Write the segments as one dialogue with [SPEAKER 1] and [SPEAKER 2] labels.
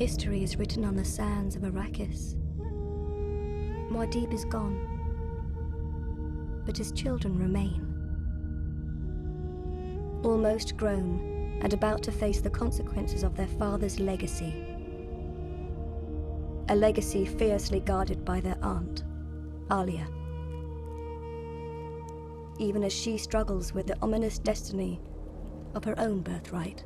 [SPEAKER 1] History is written on the sands of Arrakis. Muad'Dib is gone, but his children remain. Almost grown and about to face the consequences of their father's legacy. A legacy fiercely guarded by their aunt, Alia. Even as she struggles with the ominous destiny of her own birthright.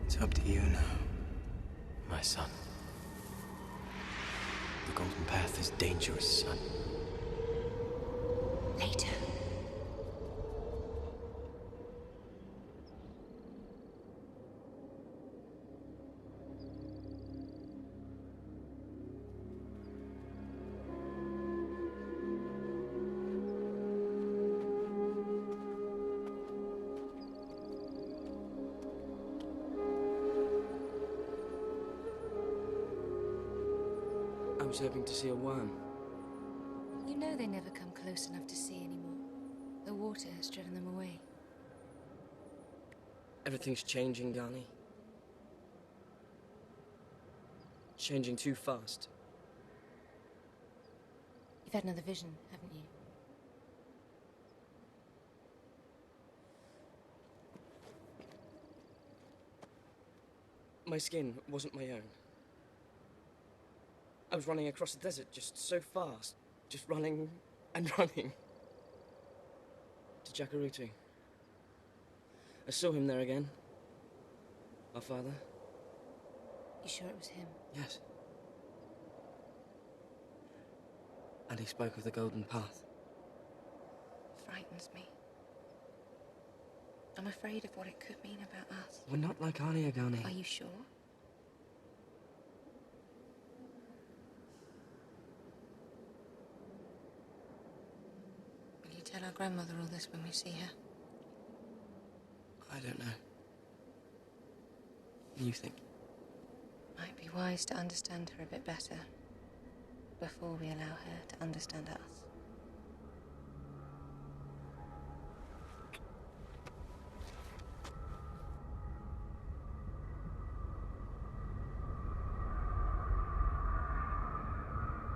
[SPEAKER 2] It's up to you now, my son. The Golden Path is dangerous, son.
[SPEAKER 1] Later.
[SPEAKER 3] I was hoping to see a worm.
[SPEAKER 4] You know they never come close enough to see anymore. The water has driven them away.
[SPEAKER 3] Everything's changing, Ghani. Changing too fast.
[SPEAKER 4] You've had another vision, haven't you?
[SPEAKER 3] My skin wasn't my own. I was running across the desert just so fast. Just running and running. To Jacurutu. I saw him there again. Our father.
[SPEAKER 4] You sure it was him?
[SPEAKER 3] Yes. And he spoke of the Golden Path.
[SPEAKER 4] Frightens me. I'm afraid of what it could mean about us.
[SPEAKER 3] We're not like Alia, Ghani.
[SPEAKER 4] Are you sure? Will you tell our grandmother all this when we see her?
[SPEAKER 3] I don't know. What do you think?
[SPEAKER 4] Might be wise to understand her a bit better before we allow her to understand us.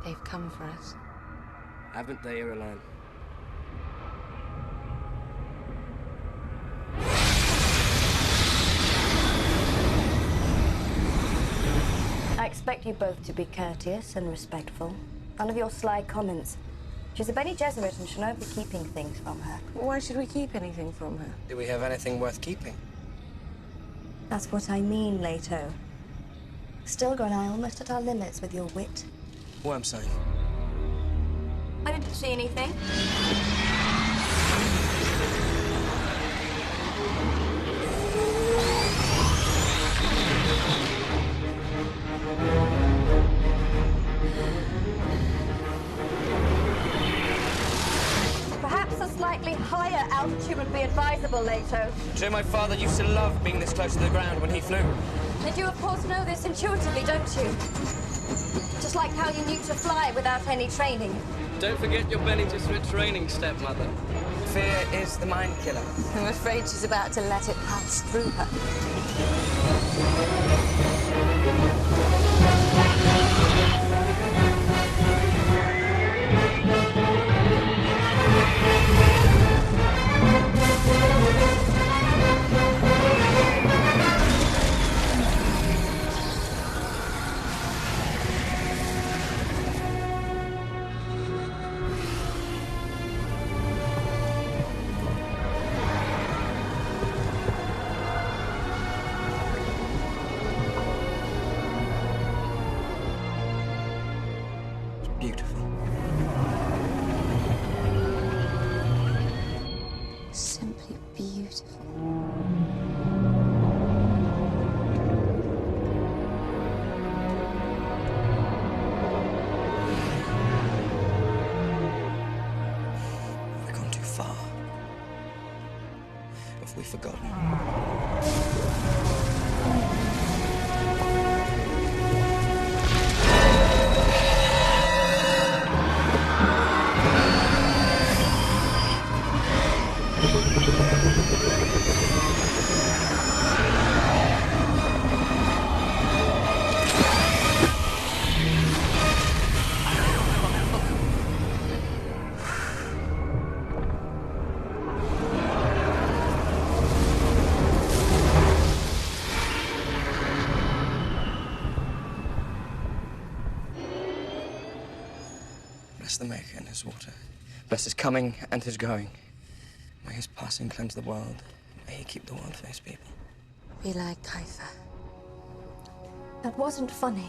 [SPEAKER 4] They've come for us.
[SPEAKER 3] Haven't they, Irulan?
[SPEAKER 1] I expect you both to be courteous and respectful. None of your sly comments. She's a Bene Gesserit and she'll not be keeping things from her.
[SPEAKER 4] Why should we keep anything from her?
[SPEAKER 3] Do we have anything worth keeping?
[SPEAKER 1] That's what I mean, Leto. Stilgar and I are almost at our limits with your wit.
[SPEAKER 3] What I'm saying.
[SPEAKER 1] I didn't see anything. Perhaps a slightly higher altitude would be advisable, Leto.
[SPEAKER 3] Sure, my father used to love being this close to the ground when he flew.
[SPEAKER 1] And you, of course, know this intuitively, don't you? Just like how you knew to fly without any training.
[SPEAKER 3] Don't forget your Bene Gesserit training, stepmother. Fear is the mind killer.
[SPEAKER 4] I'm afraid she's about to let it pass through her. simply beautiful.
[SPEAKER 3] Have we gone too far? Have we forgotten? Bless the Maker and his water. Bless his coming and his going. May his passing cleanse the world. May he keep the world for his people.
[SPEAKER 4] Be like Kaifa.
[SPEAKER 1] That wasn't funny.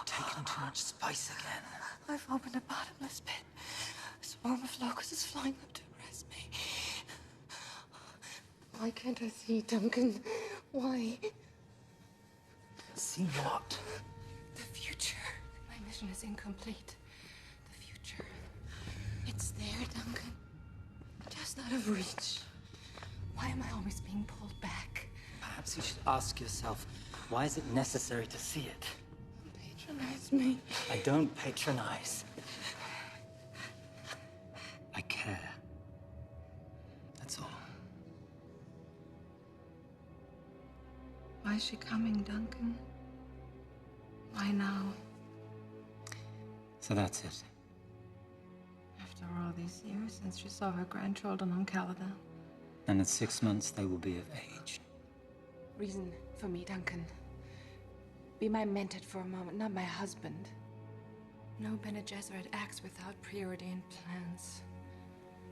[SPEAKER 5] Taking too much spice again.
[SPEAKER 6] I've opened a bottomless pit. A swarm of locusts is flying up to arrest me. Why can't I see, Duncan? Why?
[SPEAKER 5] See what?
[SPEAKER 6] The future. My mission is incomplete. The future. It's there, Duncan. Just out of reach. Why am I always being pulled back?
[SPEAKER 5] Perhaps you should ask yourself, why is it necessary to see it?
[SPEAKER 6] Patronize me.
[SPEAKER 5] I don't patronize. I care. That's all.
[SPEAKER 6] Why is she coming, Duncan? Why now?
[SPEAKER 5] So that's it.
[SPEAKER 6] After all these years since she saw her grandchildren on Caladan.
[SPEAKER 5] And in 6 months, they will be of age.
[SPEAKER 6] Reason for me, Duncan. Be my mentor for a moment, not my husband. No Bene Gesserit acts without preordained plans,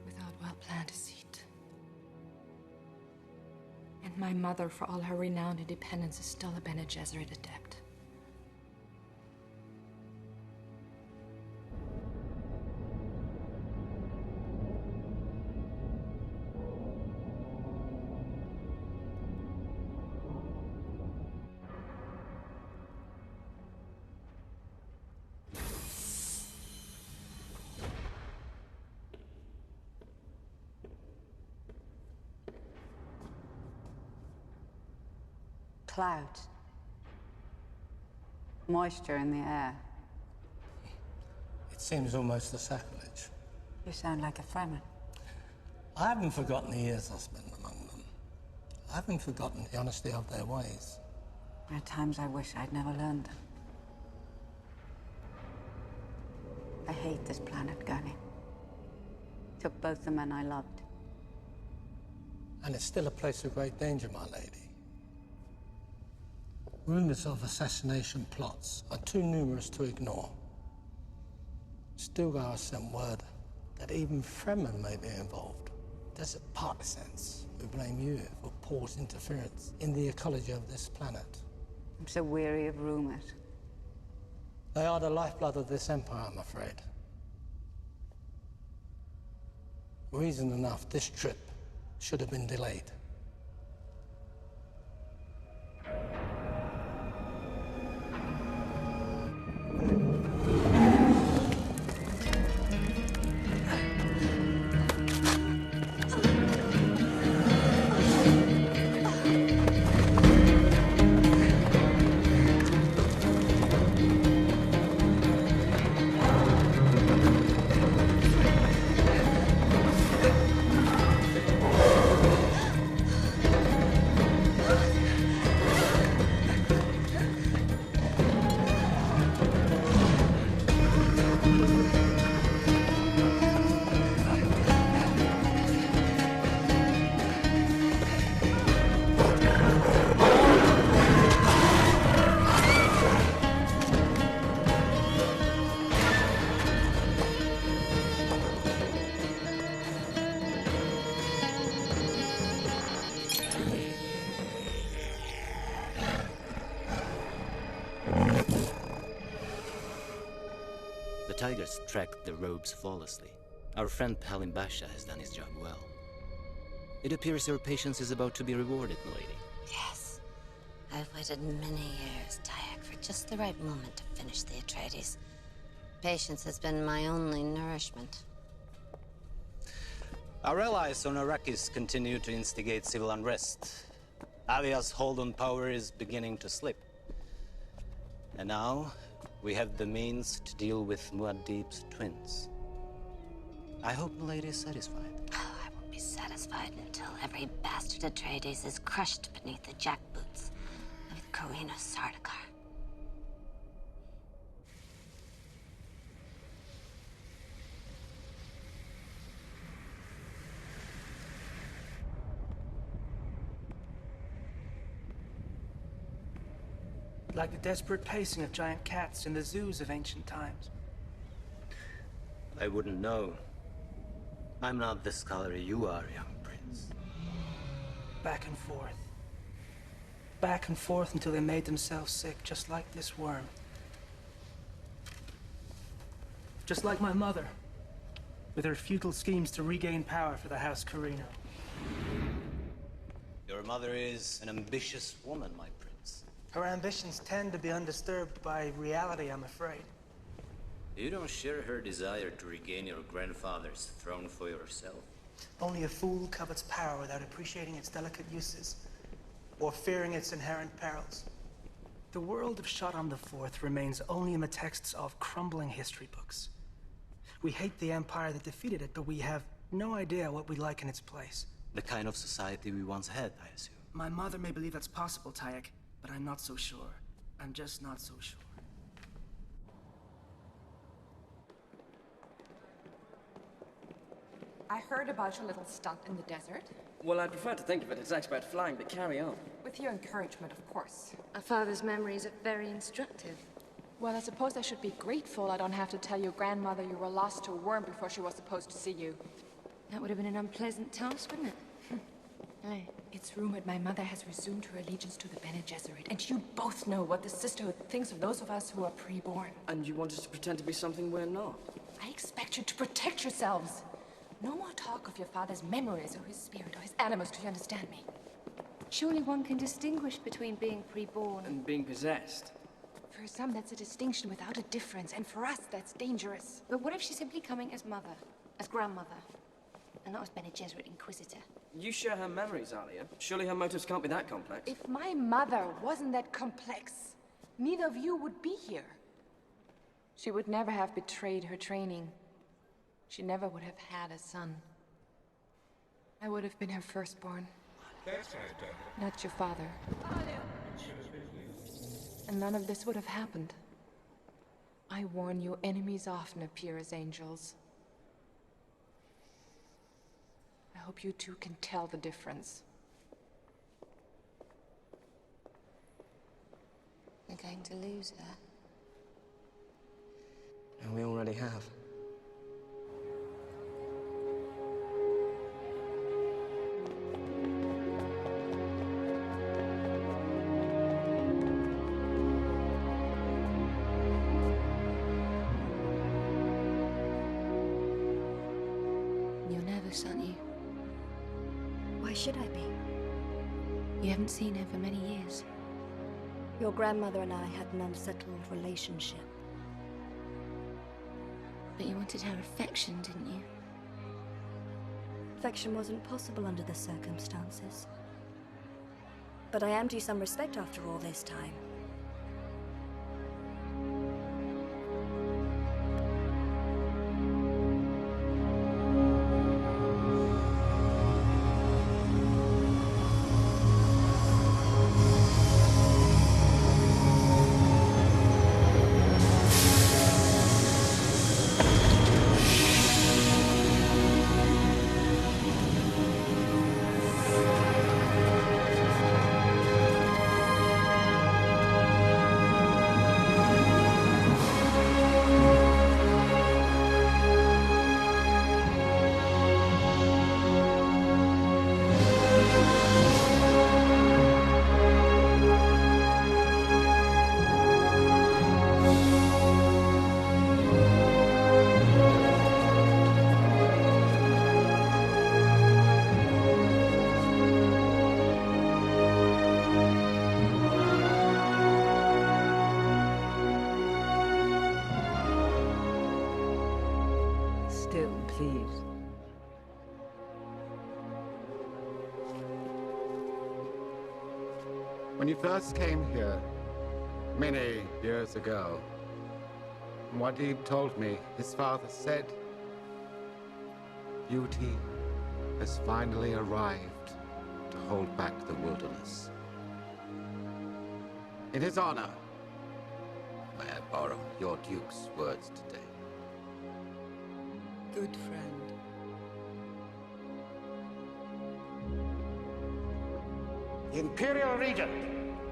[SPEAKER 6] without well-planned deceit. And my mother, for all her renowned independence, is still a Bene Gesserit adept.
[SPEAKER 7] Clouds. Moisture in the air.
[SPEAKER 8] It seems almost a sacrilege.
[SPEAKER 7] You sound like a Fremen.
[SPEAKER 8] I haven't forgotten the years I spent among them. I haven't forgotten the honesty of their ways.
[SPEAKER 7] At times I wish I'd never learned them. I hate this planet, Gurney. Took both the men I loved.
[SPEAKER 8] And it's still a place of great danger, my lady. Rumors of assassination plots are too numerous to ignore. Stilgar sent word that even Fremen may be involved. Desert partisans who blame you for Paul's interference in the ecology of this planet.
[SPEAKER 7] I'm so weary of rumors.
[SPEAKER 8] They are the lifeblood of this empire, I'm afraid. Reason enough, this trip should have been delayed.
[SPEAKER 2] The Tigers tracked the robes flawlessly. Our friend Palin Basha has done his job well. It appears your patience is about to be rewarded, milady.
[SPEAKER 9] Yes. I've waited many years, Tyak, for just the right moment to finish the Atreides. Patience has been my only nourishment.
[SPEAKER 5] Our allies on Arrakis continue to instigate civil unrest. Alia's hold on power is beginning to slip. And now, we have the means to deal with Muad'Dib's twins. I hope Milady is satisfied.
[SPEAKER 9] Oh, I won't be satisfied until every bastard Atreides is crushed beneath the jackboots of the Corina Sardaukar.
[SPEAKER 10] Like the desperate pacing of giant cats in the zoos of ancient times.
[SPEAKER 5] I wouldn't know. I'm not the scholar you are, young prince.
[SPEAKER 10] Back and forth. Back and forth until they made themselves sick, just like this worm. Just like my mother, with her futile schemes to regain power for the House Corina.
[SPEAKER 5] Your mother is an ambitious woman, my prince.
[SPEAKER 10] Her ambitions tend to be undisturbed by reality, I'm afraid.
[SPEAKER 2] You don't share her desire to regain your grandfather's throne for yourself.
[SPEAKER 10] Only a fool covets power without appreciating its delicate uses, or fearing its inherent perils. The world of Shaddam IV remains only in the texts of crumbling history books. We hate the empire that defeated it, but we have no idea what we like in its place.
[SPEAKER 5] The kind of society we once had, I assume.
[SPEAKER 10] My mother may believe that's possible, Tyak, but I'm not so sure. I'm just not so sure.
[SPEAKER 6] I heard about your little stunt in the desert.
[SPEAKER 3] Well, I prefer to think of it as expert flying, but carry on.
[SPEAKER 6] With your encouragement, of course.
[SPEAKER 4] A father's memories are very instructive.
[SPEAKER 6] Well, I suppose I should be grateful I don't have to tell your grandmother you were lost to a worm before she was supposed to see you.
[SPEAKER 4] That would have been an unpleasant task, wouldn't it? Aye.
[SPEAKER 6] It's rumored my mother has resumed her allegiance to the Bene Gesserit, and you both know what the sisterhood thinks of those of us who are pre-born.
[SPEAKER 3] And you want us to pretend to be something we're not?
[SPEAKER 6] I expect you to protect yourselves. No more talk of your father's memories or his spirit or his animus, do you understand me?
[SPEAKER 4] Surely one can distinguish between being pre-born
[SPEAKER 3] And being possessed.
[SPEAKER 6] For some, that's a distinction without a difference, and for us, that's dangerous.
[SPEAKER 4] But what if she's simply coming as mother, as grandmother, and not as Bene Gesserit Inquisitor?
[SPEAKER 3] You share her memories, Alia. Surely her motives can't be that complex.
[SPEAKER 6] If my mother wasn't that complex, neither of you would be here. She would never have betrayed her training. She never would have had a son. I would have been her firstborn. Not your father. and none of this would have happened. I warn you, enemies often appear as angels. I hope you two can tell the difference.
[SPEAKER 4] We're going to lose her.
[SPEAKER 3] And we already have.
[SPEAKER 4] You're nervous, aren't you?
[SPEAKER 1] Why should I be?
[SPEAKER 4] You haven't seen her for many years.
[SPEAKER 1] Your grandmother and I had an unsettled relationship.
[SPEAKER 4] But you wanted her affection, didn't you?
[SPEAKER 1] Affection wasn't possible under the circumstances. But I am due some respect after all this time.
[SPEAKER 7] Please.
[SPEAKER 11] When you first came here, many years ago, Muad'Dib told me his father said, beauty has finally arrived to hold back the wilderness. In his honor, may I borrow your Duke's words today?
[SPEAKER 7] Good friend.
[SPEAKER 11] Imperial Regent,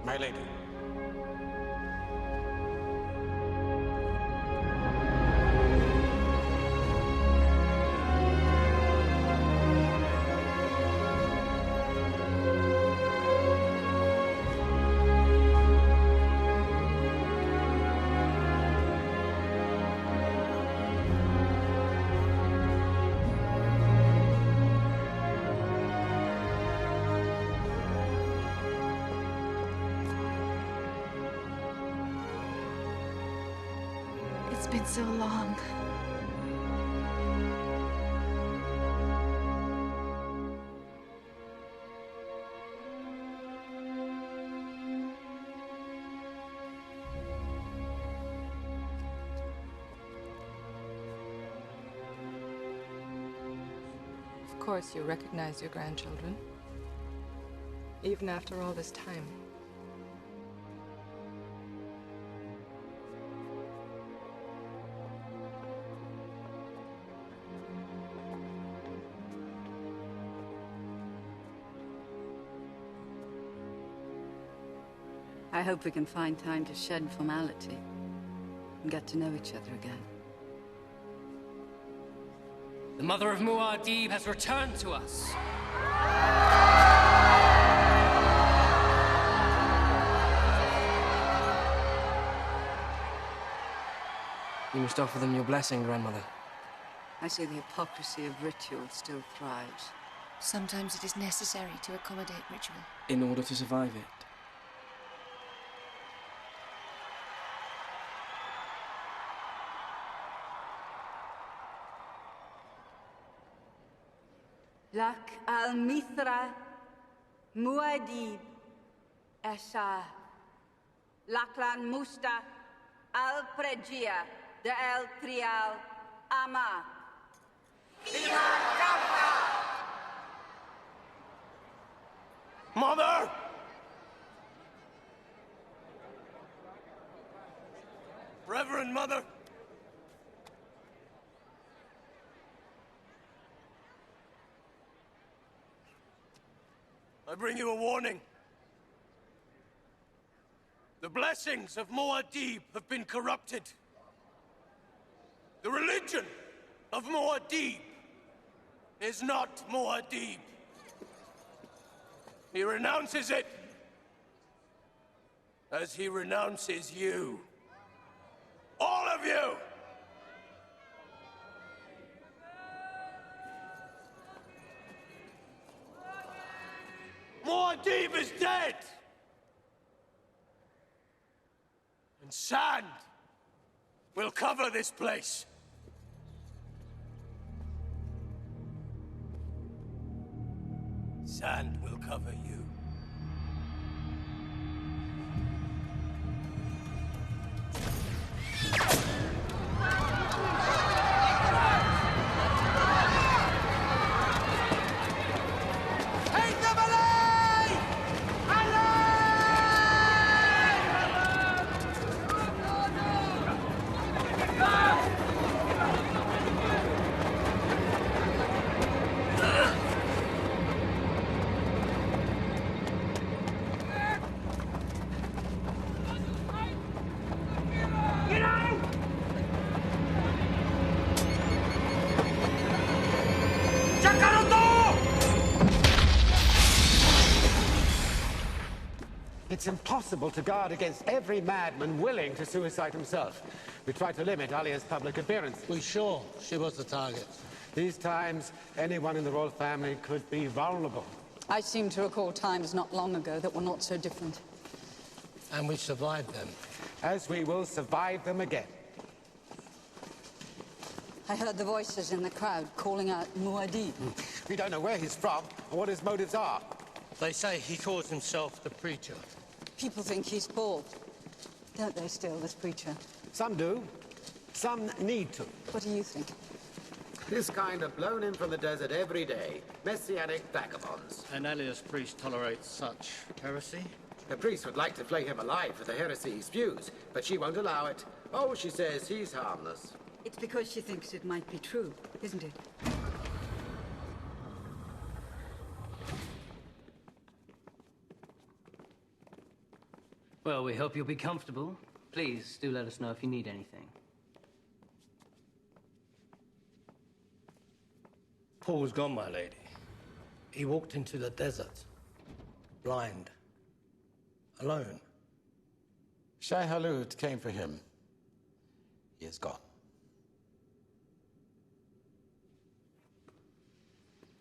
[SPEAKER 11] my lady.
[SPEAKER 6] It's been so long. Of course, you recognize your grandchildren. Even after all this time.
[SPEAKER 7] I hope we can find time to shed formality and get to know each other again.
[SPEAKER 12] The mother of Muad'Dib has returned to us.
[SPEAKER 3] You must offer them your blessing, Grandmother.
[SPEAKER 7] I see the hypocrisy of ritual still thrives.
[SPEAKER 4] Sometimes it is necessary to accommodate ritual.
[SPEAKER 3] In order to survive it.
[SPEAKER 7] Lak al-Mithra Muad'Dib Esa Laklan Musta al-Pregia de El Trial Ama.
[SPEAKER 11] Mother!
[SPEAKER 13] Reverend Mother! I bring you a warning. The blessings of Muad'Dib have been corrupted. The religion of Muad'Dib is not Muad'Dib. He renounces it as he renounces you. All of you! Muad'Dib is dead! And sand will cover this place. Sand will cover you.
[SPEAKER 11] It's impossible to guard against every madman willing to suicide himself. We tried to limit Alia's public appearance.
[SPEAKER 8] We sure she was the target?
[SPEAKER 11] These times, anyone in the royal family could be vulnerable.
[SPEAKER 7] I seem to recall times not long ago that were not so different.
[SPEAKER 8] And we survived them.
[SPEAKER 11] As we will survive them again.
[SPEAKER 7] I heard the voices in the crowd calling out Muad'Dib.
[SPEAKER 11] We don't know where he's from or what his motives are.
[SPEAKER 8] They say he calls himself the preacher.
[SPEAKER 7] People think he's Paul. Don't they still, this preacher?
[SPEAKER 11] Some do. Some need to.
[SPEAKER 7] What do you think?
[SPEAKER 14] This kind are blown in from the desert every day. Messianic vagabonds.
[SPEAKER 15] An Alias priest tolerates such heresy?
[SPEAKER 14] The priest would like to flay him alive for the heresy he spews, but she won't allow it. Oh, she says he's harmless.
[SPEAKER 7] It's because she thinks it might be true, isn't it?
[SPEAKER 3] Well, we hope you'll be comfortable. Please do let us know if you need anything.
[SPEAKER 8] Paul's gone, my lady. He walked into the desert, blind, alone.
[SPEAKER 11] Shai Hulud came for him. He is gone.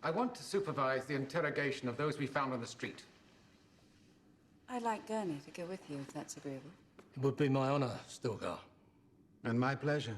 [SPEAKER 16] I want to supervise the interrogation of those we found on the street.
[SPEAKER 7] I'd like Gurney to go with you, if that's agreeable.
[SPEAKER 8] It would be my honor, Stilgar.
[SPEAKER 11] And my pleasure.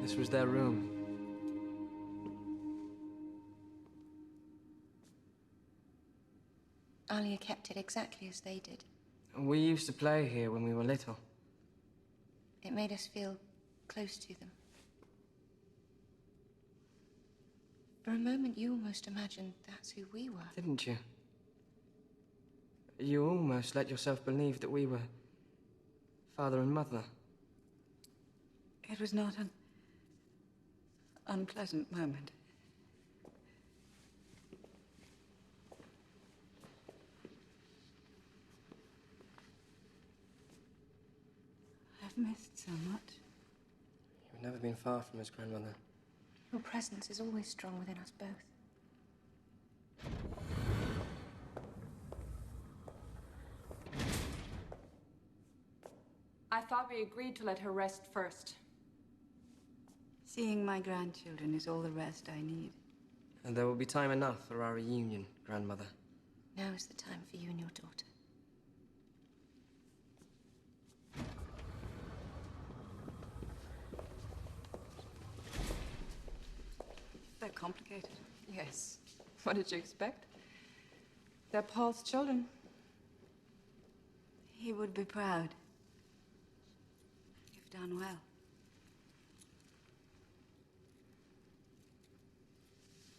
[SPEAKER 3] This was their room.
[SPEAKER 4] Alia kept it exactly as they did.
[SPEAKER 3] We used to play here when we were little.
[SPEAKER 4] It made us feel close to them. For a moment, you almost imagined that's who we were.
[SPEAKER 3] Didn't you? You almost let yourself believe that we were father and mother.
[SPEAKER 7] It was not an unpleasant moment. I've missed so much.
[SPEAKER 3] You've never been far from us, grandmother.
[SPEAKER 4] Your presence is always strong within us both.
[SPEAKER 6] I thought we agreed to let her rest first.
[SPEAKER 7] Seeing my grandchildren is all the rest I need.
[SPEAKER 3] And there will be time enough for our reunion, Grandmother.
[SPEAKER 4] Now is the time for you and your daughter.
[SPEAKER 7] They're complicated.
[SPEAKER 6] Yes. What did you expect? They're Paul's children.
[SPEAKER 7] He would be proud. You've done well.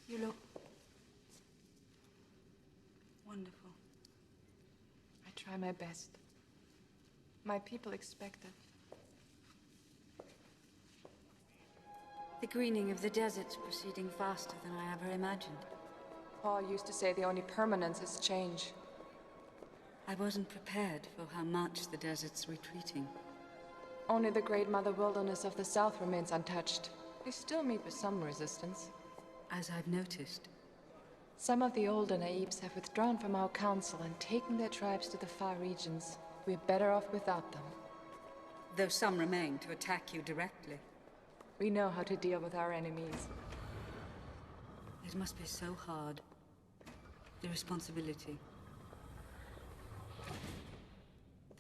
[SPEAKER 7] You look wonderful.
[SPEAKER 6] I try my best. My people expect it.
[SPEAKER 7] The greening of the desert's proceeding faster than I ever imagined.
[SPEAKER 6] Paul used to say the only permanence is change.
[SPEAKER 7] I wasn't prepared for how much the desert's retreating.
[SPEAKER 6] Only the great mother wilderness of the south remains untouched. We still meet with some resistance.
[SPEAKER 7] As I've noticed.
[SPEAKER 6] Some of the older Naibs have withdrawn from our council and taken their tribes to the far regions. We're better off without them.
[SPEAKER 7] Though some remain to attack you directly.
[SPEAKER 6] We know how to deal with our enemies.
[SPEAKER 7] It must be so hard. The responsibility.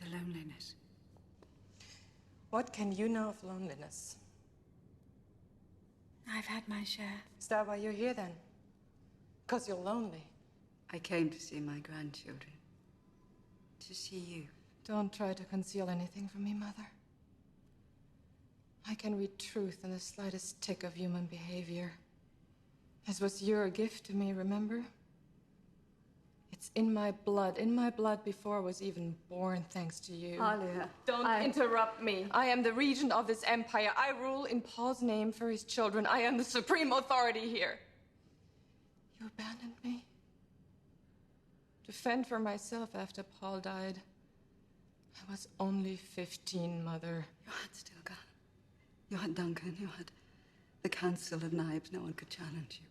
[SPEAKER 7] The loneliness.
[SPEAKER 6] What can you know of loneliness?
[SPEAKER 7] I've had my share.
[SPEAKER 6] Is that why you're here then? Because you're lonely.
[SPEAKER 7] I came to see my grandchildren. To see you.
[SPEAKER 6] Don't try to conceal anything from me, Mother. I can read truth in the slightest tick of human behavior. This was your gift to me, remember? It's in my blood before I was even born, thanks to you.
[SPEAKER 7] Alia,
[SPEAKER 6] Don't interrupt me. I am the regent of this empire. I rule in Paul's name for his children. I am the supreme authority here. You abandoned me. To fend for myself after Paul died. I was only 15, Mother.
[SPEAKER 7] You had Stilgar. You had Duncan. You had the Council of Naibs. No one could challenge you.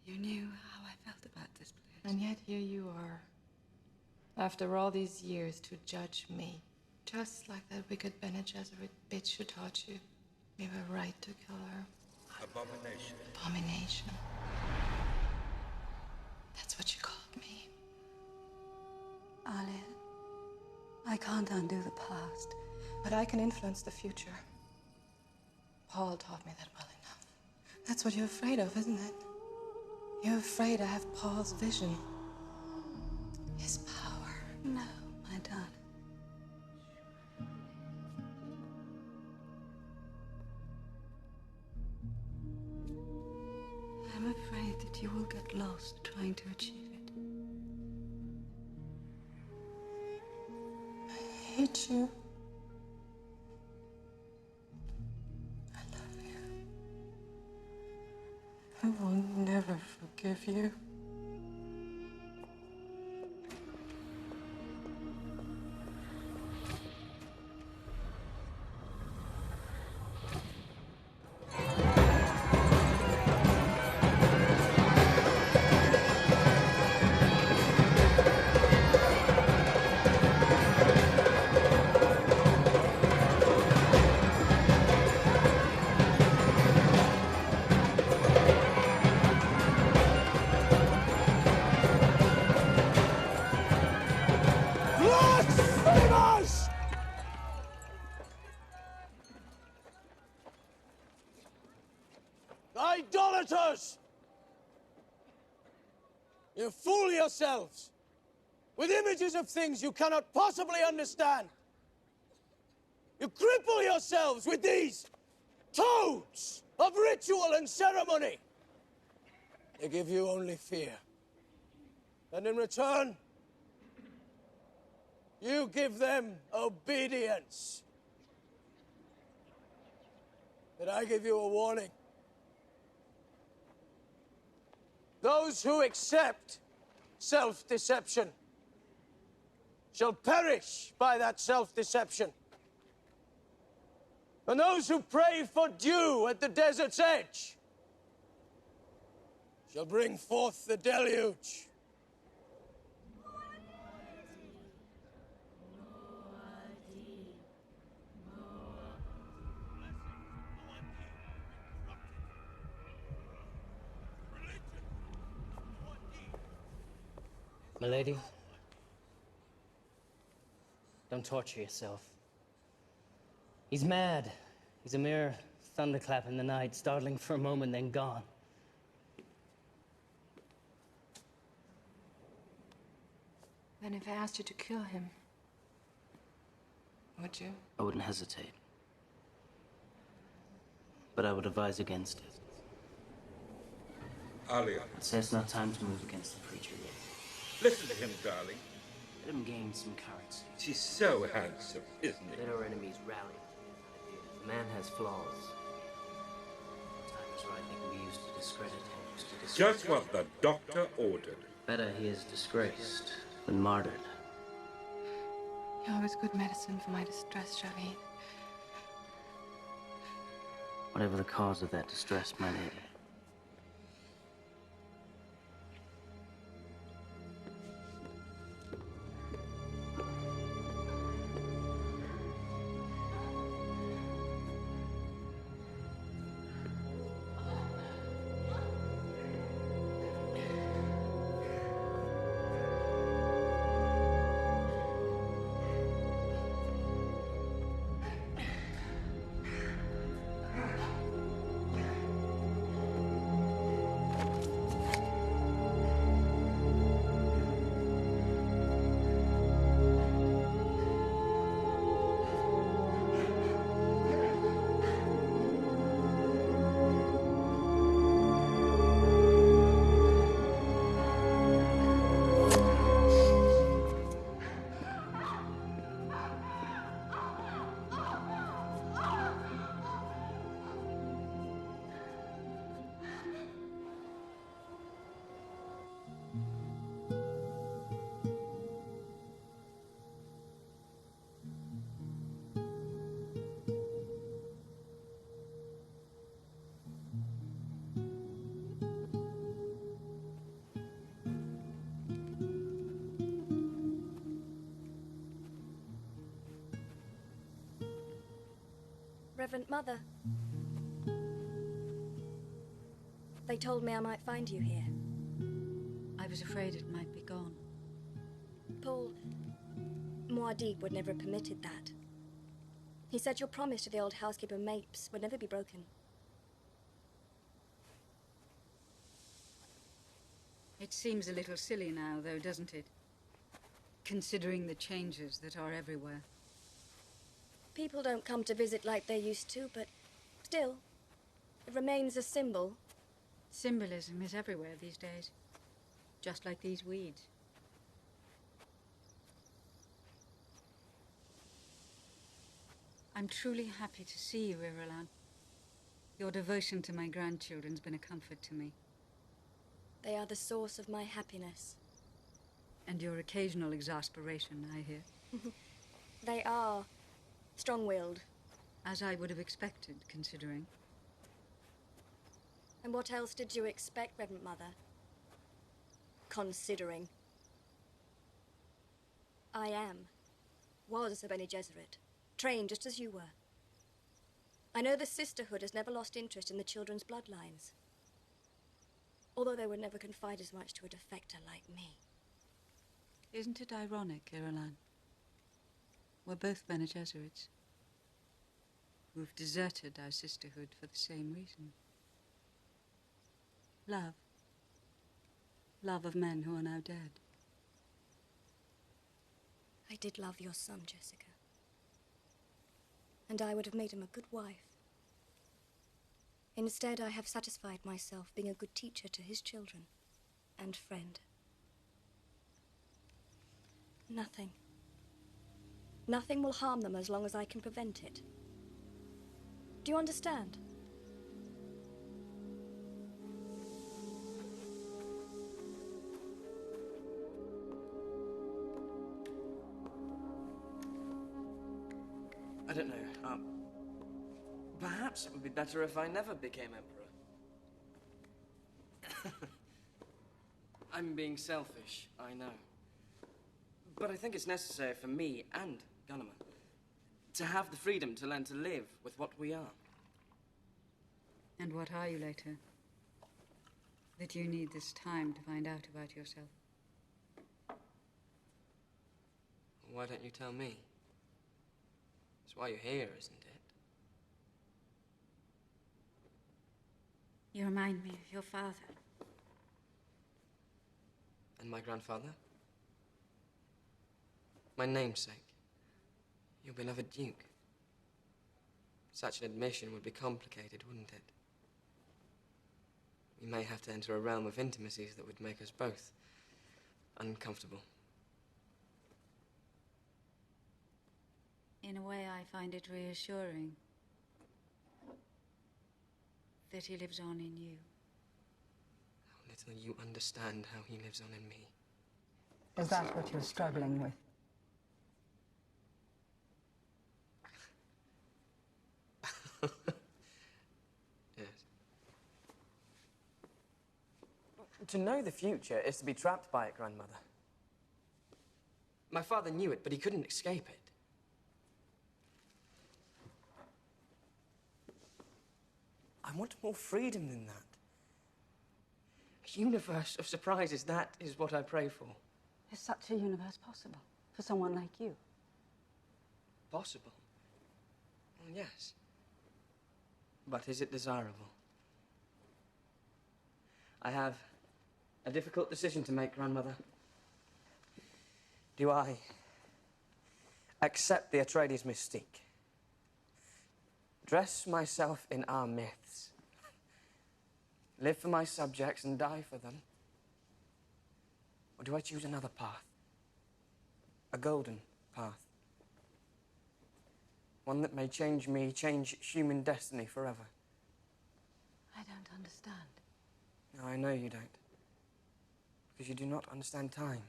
[SPEAKER 7] You knew how I felt about this place.
[SPEAKER 6] And yet here you are. After all these years to judge me. Just like that wicked Bene Gesserit bitch who taught you. We were right to kill her.
[SPEAKER 13] Abomination.
[SPEAKER 6] Abomination. That's what you called me.
[SPEAKER 7] Alia, I can't undo the past.
[SPEAKER 6] But I can influence the future. Paul taught me that well enough. That's what you're afraid of, isn't it? You're afraid I have Paul's vision. His power.
[SPEAKER 7] No, my darling. I'm afraid that you will get lost trying to achieve it.
[SPEAKER 6] I hate you. I will never forgive you.
[SPEAKER 13] Blasphemers! Idolaters! You fool yourselves with images of things you cannot possibly understand. You cripple yourselves with these toads of ritual and ceremony. They give you only fear. And in return, you give them obedience. But I give you a warning. Those who accept self-deception shall perish by that self-deception. And those who pray for dew at the desert's edge shall bring forth the deluge.
[SPEAKER 3] Milady, don't torture yourself. He's mad. He's a mere thunderclap in the night, startling for a moment, then gone.
[SPEAKER 6] Then if I asked you to kill him, would you?
[SPEAKER 3] I wouldn't hesitate. But I would advise against it.
[SPEAKER 17] Alia.
[SPEAKER 3] I'd say it's not time to move against the preacher yet.
[SPEAKER 17] Listen to him, darling.
[SPEAKER 3] Let him gain some currency.
[SPEAKER 17] He's so handsome, isn't he?
[SPEAKER 3] Let our enemies rally. The man has flaws. Time is right. I think we used to discredit him.
[SPEAKER 17] Just what the doctor ordered.
[SPEAKER 3] Better he is disgraced than martyred.
[SPEAKER 6] You're always good medicine for my distress, Javine.
[SPEAKER 3] Whatever the cause of that distress, my lady.
[SPEAKER 1] Reverend Mother. They told me I might find you here.
[SPEAKER 18] I was afraid it might be gone.
[SPEAKER 1] Paul, Muad'Dib would never have permitted that. He said your promise to the old housekeeper Mapes would never be broken.
[SPEAKER 18] It seems a little silly now, though, doesn't it? Considering the changes that are everywhere.
[SPEAKER 1] People don't come to visit like they used to, but still, it remains a symbol.
[SPEAKER 18] Symbolism is everywhere these days, just like these weeds. I'm truly happy to see you, Irulan. Your devotion to my grandchildren's been a comfort to me.
[SPEAKER 1] They are the source of my happiness.
[SPEAKER 18] And your occasional exasperation, I hear.
[SPEAKER 1] They are strong-willed.
[SPEAKER 18] As I would have expected, considering.
[SPEAKER 1] And what else did you expect, Reverend Mother? Considering. I was a Bene Gesserit, trained just as you were. I know the Sisterhood has never lost interest in the children's bloodlines. Although they would never confide as much to a defector like me.
[SPEAKER 18] Isn't it ironic, Irulan? We're both Bene Gesserits, who've deserted our sisterhood for the same reason. Love. Love of men who are now dead.
[SPEAKER 1] I did love your son, Jessica. And I would have made him a good wife. Instead, I have satisfied myself being a good teacher to his children and friend. Nothing. Nothing will harm them as long as I can prevent it. Do you understand?
[SPEAKER 3] I don't know. Perhaps it would be better if I never became Emperor. I'm being selfish, I know. But I think it's necessary for me and Gunnemer to have the freedom to learn to live with what we are.
[SPEAKER 18] And what are you, later? That you need this time to find out about yourself.
[SPEAKER 3] Why don't you tell me? It's why you're here, isn't it?
[SPEAKER 18] You remind me of your father.
[SPEAKER 3] And my grandfather? My namesake. Your beloved Duke. Such an admission would be complicated, wouldn't it? We may have to enter a realm of intimacies that would make us both uncomfortable.
[SPEAKER 18] In a way, I find it reassuring that he lives on in you.
[SPEAKER 3] How little you understand how he lives on in me.
[SPEAKER 7] Is that what you're struggling with?
[SPEAKER 3] Yes. To know the future is to be trapped by it, Grandmother. My father knew it, but he couldn't escape it. I want more freedom than that. A universe of surprises, that is what I pray for.
[SPEAKER 7] Is such a universe possible for someone like you?
[SPEAKER 3] Possible? Well, yes. But is it desirable? I have a difficult decision to make, Grandmother. Do I accept the Atreides mystique? Dress myself in our myths? Live for my subjects and die for them? Or do I choose another path? A golden path? One that may change me, change human destiny forever.
[SPEAKER 7] I don't understand.
[SPEAKER 3] No, I know you don't. Because you do not understand time.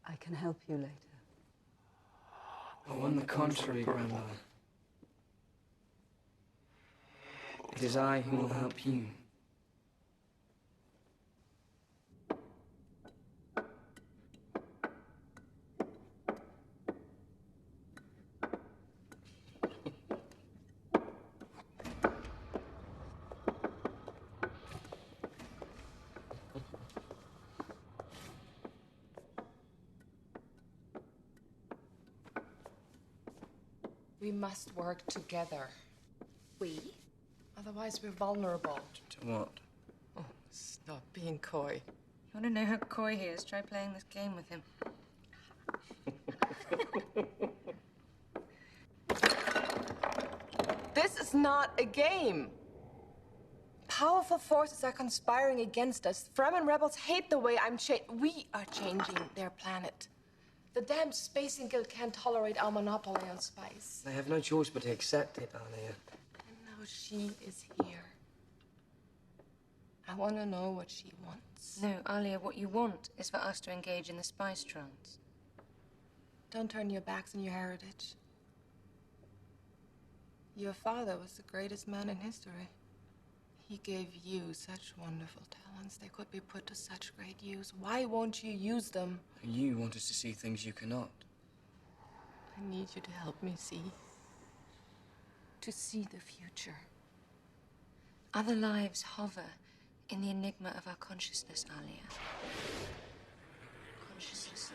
[SPEAKER 7] I can help you later.
[SPEAKER 3] Oh, on the contrary, Grandmother. It is I who will help you.
[SPEAKER 6] We must work together.
[SPEAKER 1] We?
[SPEAKER 6] Otherwise, we're vulnerable.
[SPEAKER 3] To what?
[SPEAKER 6] Oh, stop being coy.
[SPEAKER 4] You want to know how coy he is? Try playing this game with him.
[SPEAKER 6] This is not a game. Powerful forces are conspiring against us. Fremen rebels hate the way we are changing their planet. The damned Spacing Guild can't tolerate our monopoly on spice.
[SPEAKER 3] They have no choice but to accept it, Alia.
[SPEAKER 6] And now she is here. I want to know what she wants.
[SPEAKER 4] No, Alia, what you want is for us to engage in the spice trance.
[SPEAKER 6] Don't turn your backs on your heritage. Your father was the greatest man in history. He gave you such wonderful talents. They could be put to such great use. Why won't you use them?
[SPEAKER 3] You want us to see things you cannot.
[SPEAKER 6] I need you to help me see. To see the future.
[SPEAKER 4] Other lives hover in the enigma of our consciousness, Alia. Consciousness.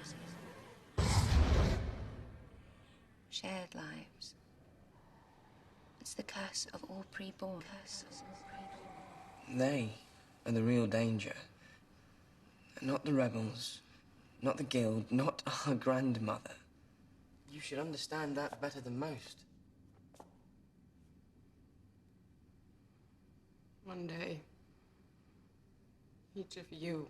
[SPEAKER 4] Shared lives. It's the curse of all pre-born.
[SPEAKER 3] They are the real danger. Not the rebels, not the guild, not our grandmother. You should understand that better than most.
[SPEAKER 6] One day, each of you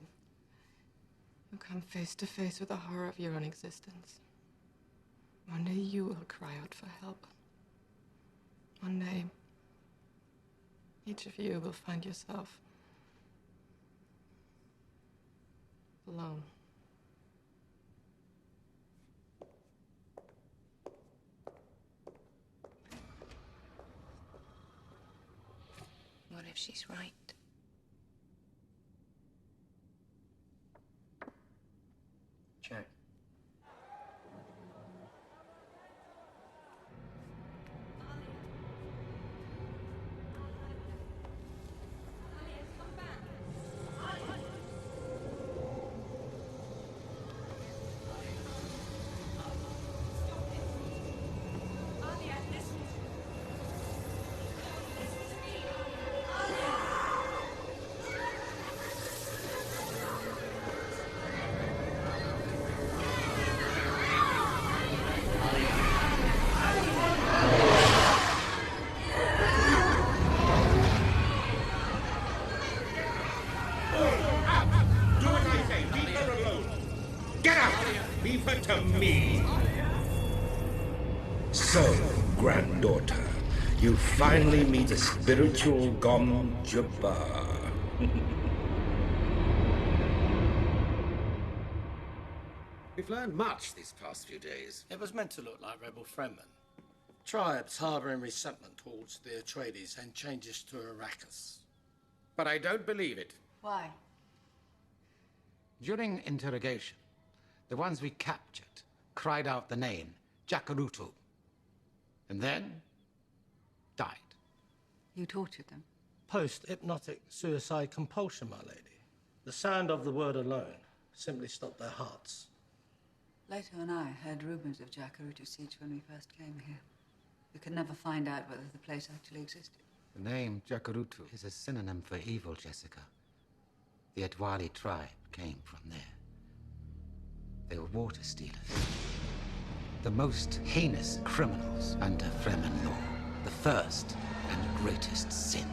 [SPEAKER 6] will come face to face with the horror of your own existence. One day you will cry out for help. One day, each of you will find yourself alone.
[SPEAKER 4] What if she's right?
[SPEAKER 3] Check.
[SPEAKER 17] To me. So, granddaughter, you finally meet the spiritual Gom Jabbar.
[SPEAKER 14] We've learned much these past few days.
[SPEAKER 8] It was meant to look like rebel Fremen. Tribes harbouring resentment towards the Atreides and changes to Arrakis.
[SPEAKER 14] But I don't believe it.
[SPEAKER 6] Why?
[SPEAKER 11] During interrogation, the ones we captured cried out the name Jacurutu, and then died.
[SPEAKER 18] You tortured them?
[SPEAKER 8] Post-hypnotic suicide compulsion, my lady. The sound of the word alone simply stopped their hearts.
[SPEAKER 18] Leto and I heard rumors of Jacurutu siege when we first came here. We could never find out whether the place actually existed.
[SPEAKER 11] The name Jacurutu is a synonym for evil, Jessica. The Adwali tribe came from there. They were water stealers. The most heinous criminals under Fremen law. The first and greatest sin.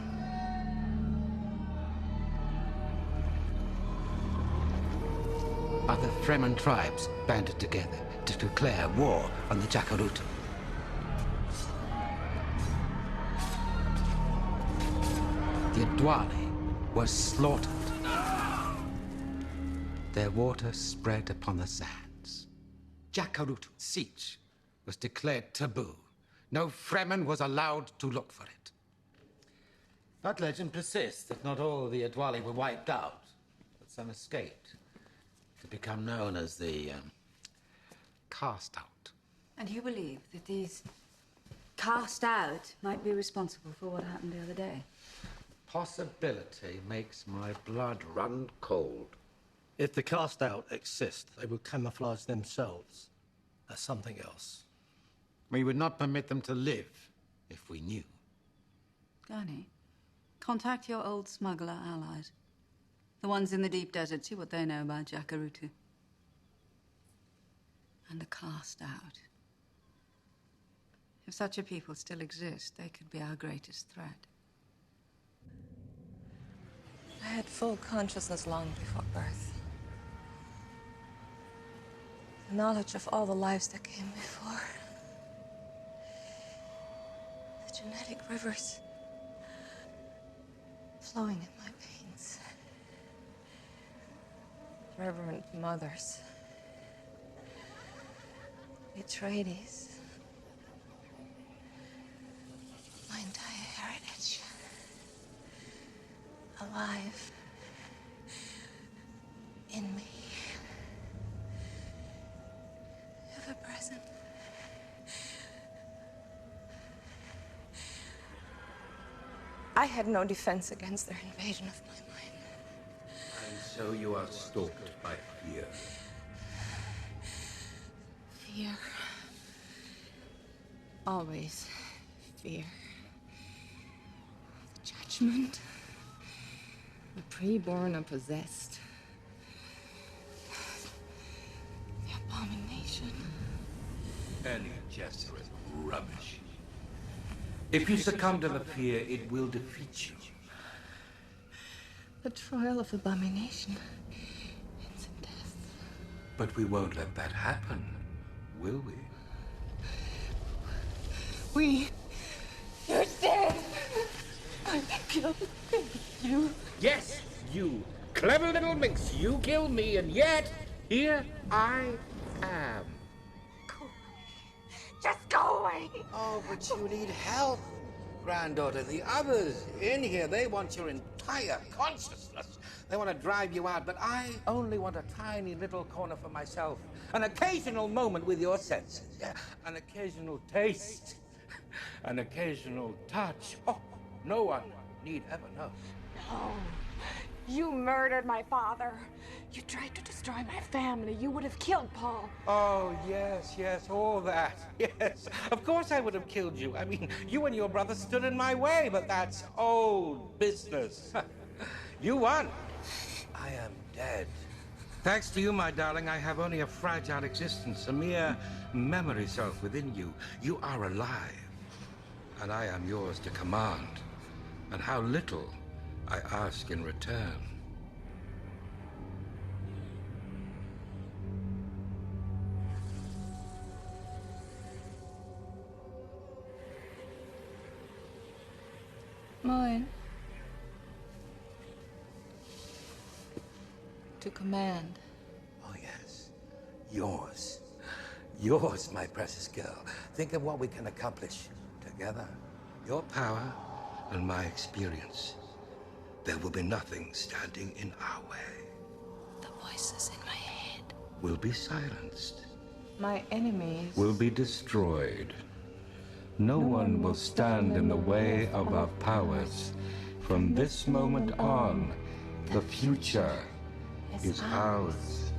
[SPEAKER 11] Other Fremen tribes banded together to declare war on the Jacurutu. The Adwali was slaughtered. Their water spread upon the sands. Jacurutu siege was declared taboo. No Fremen was allowed to look for it. That legend persists that not all the Adwali were wiped out, but some escaped to become known as the cast out.
[SPEAKER 18] And you believe that these cast out might be responsible for what happened the other day?
[SPEAKER 11] Possibility makes my blood run cold.
[SPEAKER 8] If the cast out exist, they would camouflage themselves as something else.
[SPEAKER 11] We would not permit them to live if we knew.
[SPEAKER 18] Gurney, contact your old smuggler allies. The ones in the deep desert, see what they know about Jacurutu. And the cast out. If such a people still exist, they could be our greatest threat.
[SPEAKER 4] I had full consciousness long before birth. The knowledge of all the lives that came before. The genetic rivers flowing in my veins. Reverend mothers. The Atreides. My entire heritage. Alive. In me. Ever present. I had no defense against their invasion of my mind.
[SPEAKER 17] And so you are stalked by fear.
[SPEAKER 4] Fear. Always fear. The judgment. The preborn or possessed. The abomination.
[SPEAKER 17] Any Gesserit rubbish. If you succumb to the fear, it will defeat you.
[SPEAKER 4] The trial of abomination ends in death.
[SPEAKER 17] But we won't let that happen, will we?
[SPEAKER 4] You're dead! I killed you.
[SPEAKER 14] Yes, you. Clever little minx, you killed me, and yet, here I am.
[SPEAKER 4] Just go away!
[SPEAKER 13] Oh, but you need help.
[SPEAKER 11] granddaughter. The others in here, they want your entire consciousness. They want to drive you out, but I only want a tiny little corner for myself. An occasional moment with your senses. Yeah? An occasional taste. An occasional touch. Oh, no one need ever know.
[SPEAKER 6] No. You murdered my father. You tried to destroy my family. You would have killed Paul.
[SPEAKER 11] Oh, yes, yes, all that. Yes, of course I would have killed you. I mean, you and your brother stood in my way, but that's old business. You won. I am dead. Thanks to you, my darling, I have only a fragile existence, a mere memory self within you. You are alive, and I am yours to command. And how little I ask in return.
[SPEAKER 4] Mine. To command.
[SPEAKER 11] Oh, yes. Yours. Yours, my precious girl. Think of what we can accomplish together. Your power and my experience. There will be nothing standing in our way.
[SPEAKER 4] The voices in my head
[SPEAKER 11] Will be silenced.
[SPEAKER 4] My enemies
[SPEAKER 17] Will be destroyed. No one will stand in the way of our powers. From this moment on, the future is ours.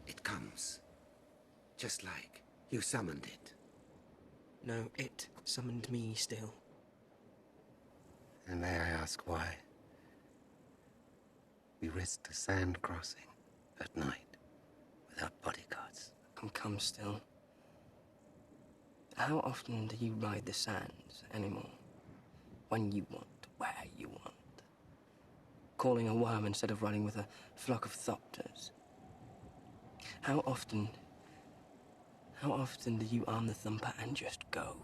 [SPEAKER 14] It comes. Just like you summoned it.
[SPEAKER 3] No, it summoned me still.
[SPEAKER 14] And may I ask why? We risked a sand crossing at night without bodyguards.
[SPEAKER 3] Come still. How often do you ride the sands anymore? When you want, where you want. Calling a worm instead of riding with a flock of thopters. How often do you arm the thumper and just go?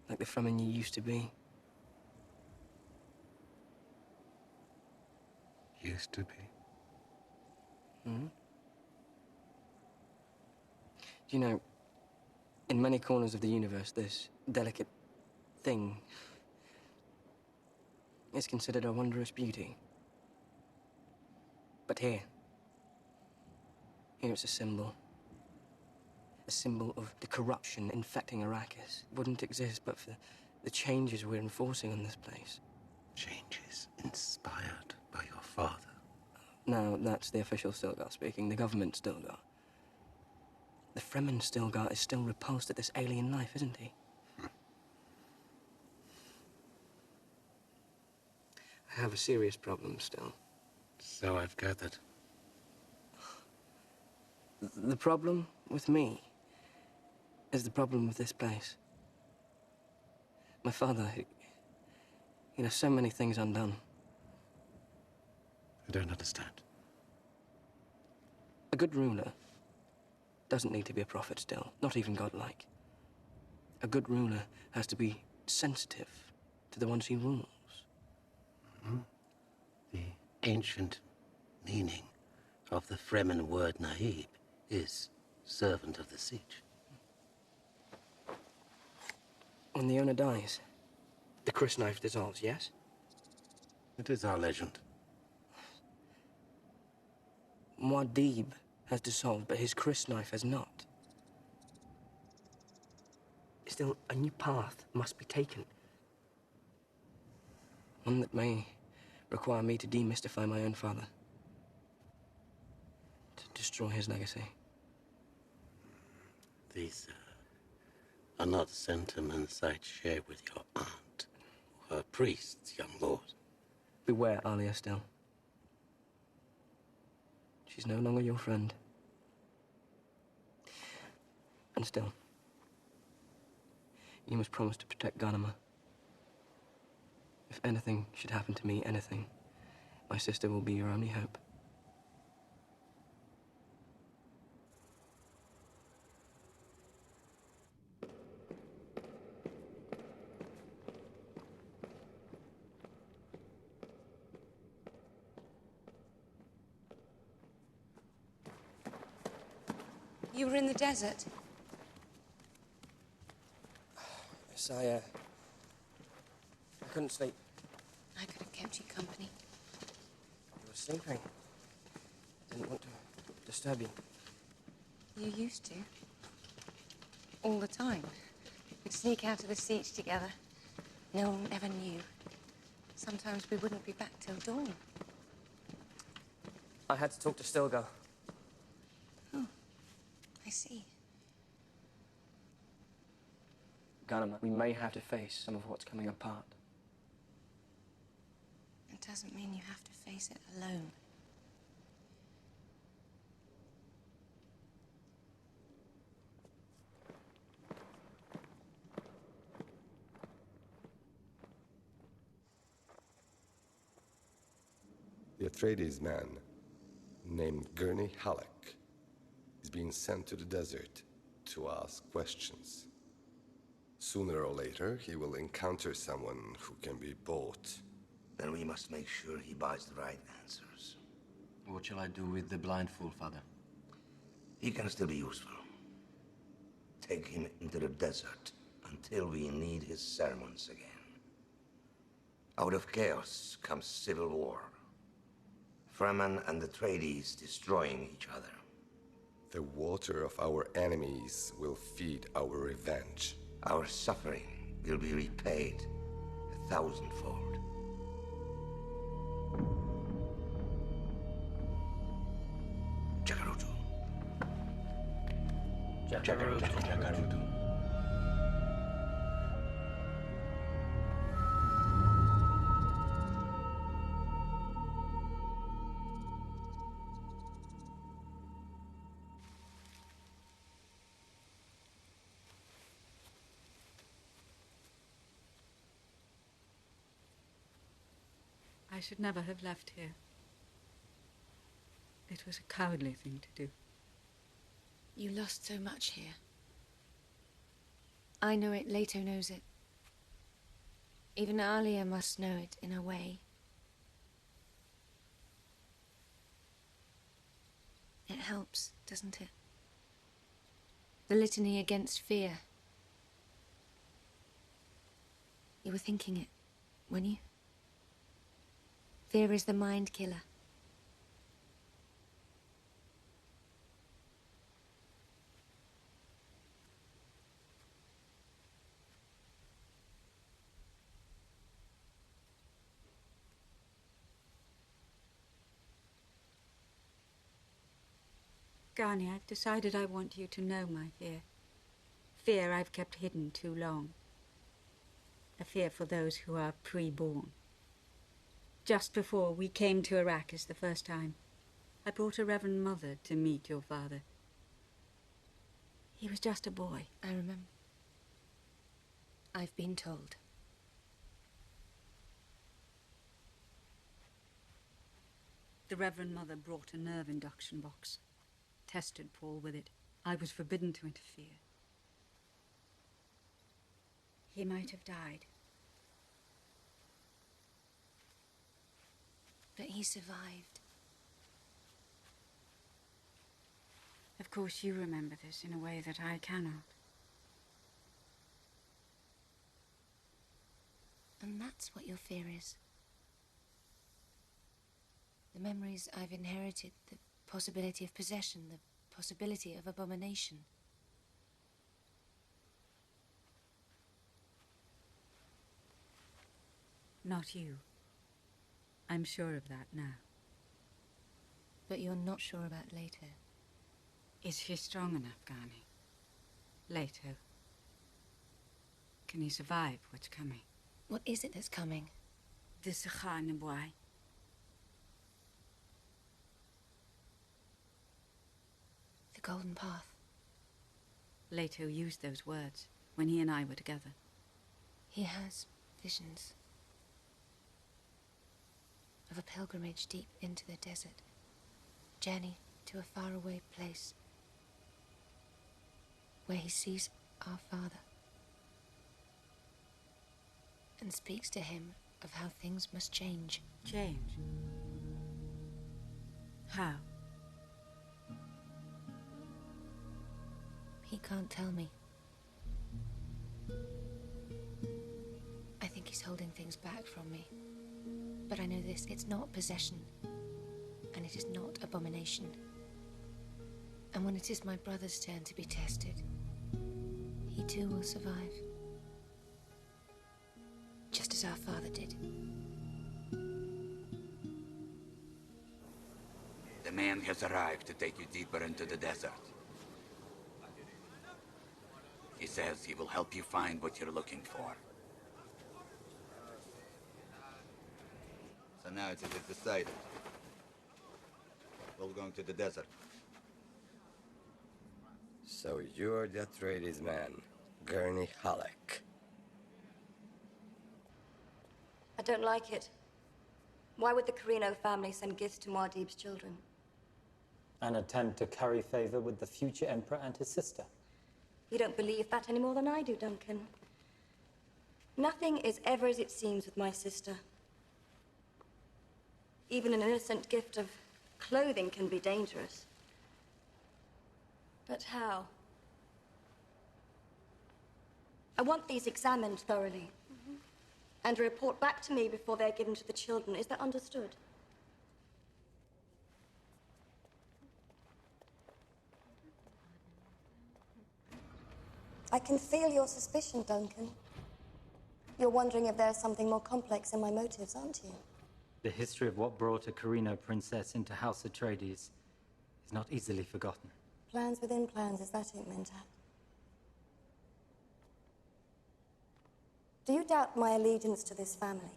[SPEAKER 3] Like the Fremen you used to be?
[SPEAKER 14] Used to be.
[SPEAKER 3] Hmm? You know, in many corners of the universe, this delicate thing is considered a wondrous beauty. But here it's a symbol. A symbol of the corruption infecting Arrakis. It wouldn't exist but for the changes we're enforcing on this place.
[SPEAKER 14] Changes inspired by your father.
[SPEAKER 3] Now, that's the official Stilgar speaking, the government Stilgar. The Fremen Stilgar is still repulsed at this alien life, isn't he? I have a serious problem still.
[SPEAKER 14] So I've gathered.
[SPEAKER 3] The problem with me is the problem with this place. My father, he left so many things undone.
[SPEAKER 14] I don't understand.
[SPEAKER 3] A good ruler doesn't need to be a prophet still, not even godlike. A good ruler has to be sensitive to the ones he rules.
[SPEAKER 14] Mm-hmm. The ancient meaning of the Fremen word Nahib is servant of the siege.
[SPEAKER 3] When the owner dies, the crysknife dissolves, yes?
[SPEAKER 14] It is our legend.
[SPEAKER 3] Muad'Dib has dissolved, but his crysknife has not. Still, a new path must be taken. One that may require me to demystify my own father. To destroy his legacy.
[SPEAKER 14] These are not sentiments I'd share with your aunt or her priests, young lord.
[SPEAKER 3] Beware, Alia still. She's no longer your friend. And still, you must promise to protect Garlemald. If anything should happen to me, anything, My sister will be your only hope.
[SPEAKER 4] You were in the desert.
[SPEAKER 3] Yes, I couldn't sleep.
[SPEAKER 4] I could have kept you company.
[SPEAKER 3] You were sleeping. Didn't want to disturb you.
[SPEAKER 4] You used to. All the time. We'd sneak out of the siege together. No one ever knew. Sometimes we wouldn't be back till dawn.
[SPEAKER 3] I had to talk to Stilgar.
[SPEAKER 4] I see.
[SPEAKER 3] Gunnar, we may have to face some of what's coming apart.
[SPEAKER 4] It doesn't mean you have to face it alone.
[SPEAKER 19] The Atreides man, named Gurney Halleck, is being sent to the desert to ask questions. Sooner or later, he will encounter someone who can be bought.
[SPEAKER 14] Then we must make sure he buys the right answers.
[SPEAKER 20] What shall I do with the blind fool, Father?
[SPEAKER 14] He can still be useful. Take him into the desert until we need his sermons again. Out of chaos comes civil war. Fremen and the Atreides destroying each other.
[SPEAKER 19] The water of our enemies will feed our revenge.
[SPEAKER 14] Our suffering will be repaid 1,000-fold. Jackar-Uttu.
[SPEAKER 20] Jackar-Uttu.
[SPEAKER 18] I should never have left here. It was a cowardly thing to do.
[SPEAKER 4] You lost so much here. I know it, Leto knows it. Even Alia must know it, in a way. It helps, doesn't it? The litany against fear. You were thinking it, weren't you? Fear is the mind killer.
[SPEAKER 18] Garni, I've decided I want you to know my fear. Fear I've kept hidden too long. A fear for those who are pre-born. Just before we came to Arrakis the first time, I brought a Reverend Mother to meet your father. He was just a boy.
[SPEAKER 4] I remember. I've been told.
[SPEAKER 18] The Reverend Mother brought a nerve induction box. Tested Paul with it. I was forbidden to interfere. He might have died.
[SPEAKER 4] But he survived.
[SPEAKER 18] Of course, you remember this in a way that I cannot.
[SPEAKER 4] And that's what your fear is. The memories I've inherited, the possibility of possession, the possibility of abomination.
[SPEAKER 18] Not you. I'm sure of that now.
[SPEAKER 4] But you're not sure about Leto.
[SPEAKER 18] Is he strong enough, Garni? Leto. Can he survive what's coming?
[SPEAKER 4] What is it that's coming?
[SPEAKER 18] The Secha Nabwai.
[SPEAKER 4] The Golden Path.
[SPEAKER 18] Leto used those words when he and I were together.
[SPEAKER 4] He has visions. of a pilgrimage deep into the desert. Journey to a faraway place where he sees our Father and speaks to him of how things must change.
[SPEAKER 18] Change? How?
[SPEAKER 4] He can't tell me. I think he's holding things back from me. But I know this, it's not possession. And it is not abomination. And when it is my brother's turn to be tested, he too will survive. Just as our father did.
[SPEAKER 21] The man has arrived to take you deeper into the desert. He says he will help you find what you're looking for. So now it is decided. We're going to the desert.
[SPEAKER 19] So you're the Atreides man, Gurney Halleck.
[SPEAKER 1] I don't like it. Why would the Carino family send gifts to Muad'Dib's children?
[SPEAKER 22] An attempt to curry favor with the future emperor and his sister.
[SPEAKER 1] You don't believe that any more than I do, Duncan. Nothing is ever as it seems with my sister. Even an innocent gift of clothing can be dangerous. But how? I want these examined thoroughly. And a report back to me before they're given to the children. Is that understood? I can feel your suspicion, Duncan. You're wondering if there's something more complex in my motives, aren't you?
[SPEAKER 22] The history of what brought a Carino princess into House Atreides is not easily forgotten.
[SPEAKER 1] Plans within plans, is that it, Mentat? Do you doubt my allegiance to this family?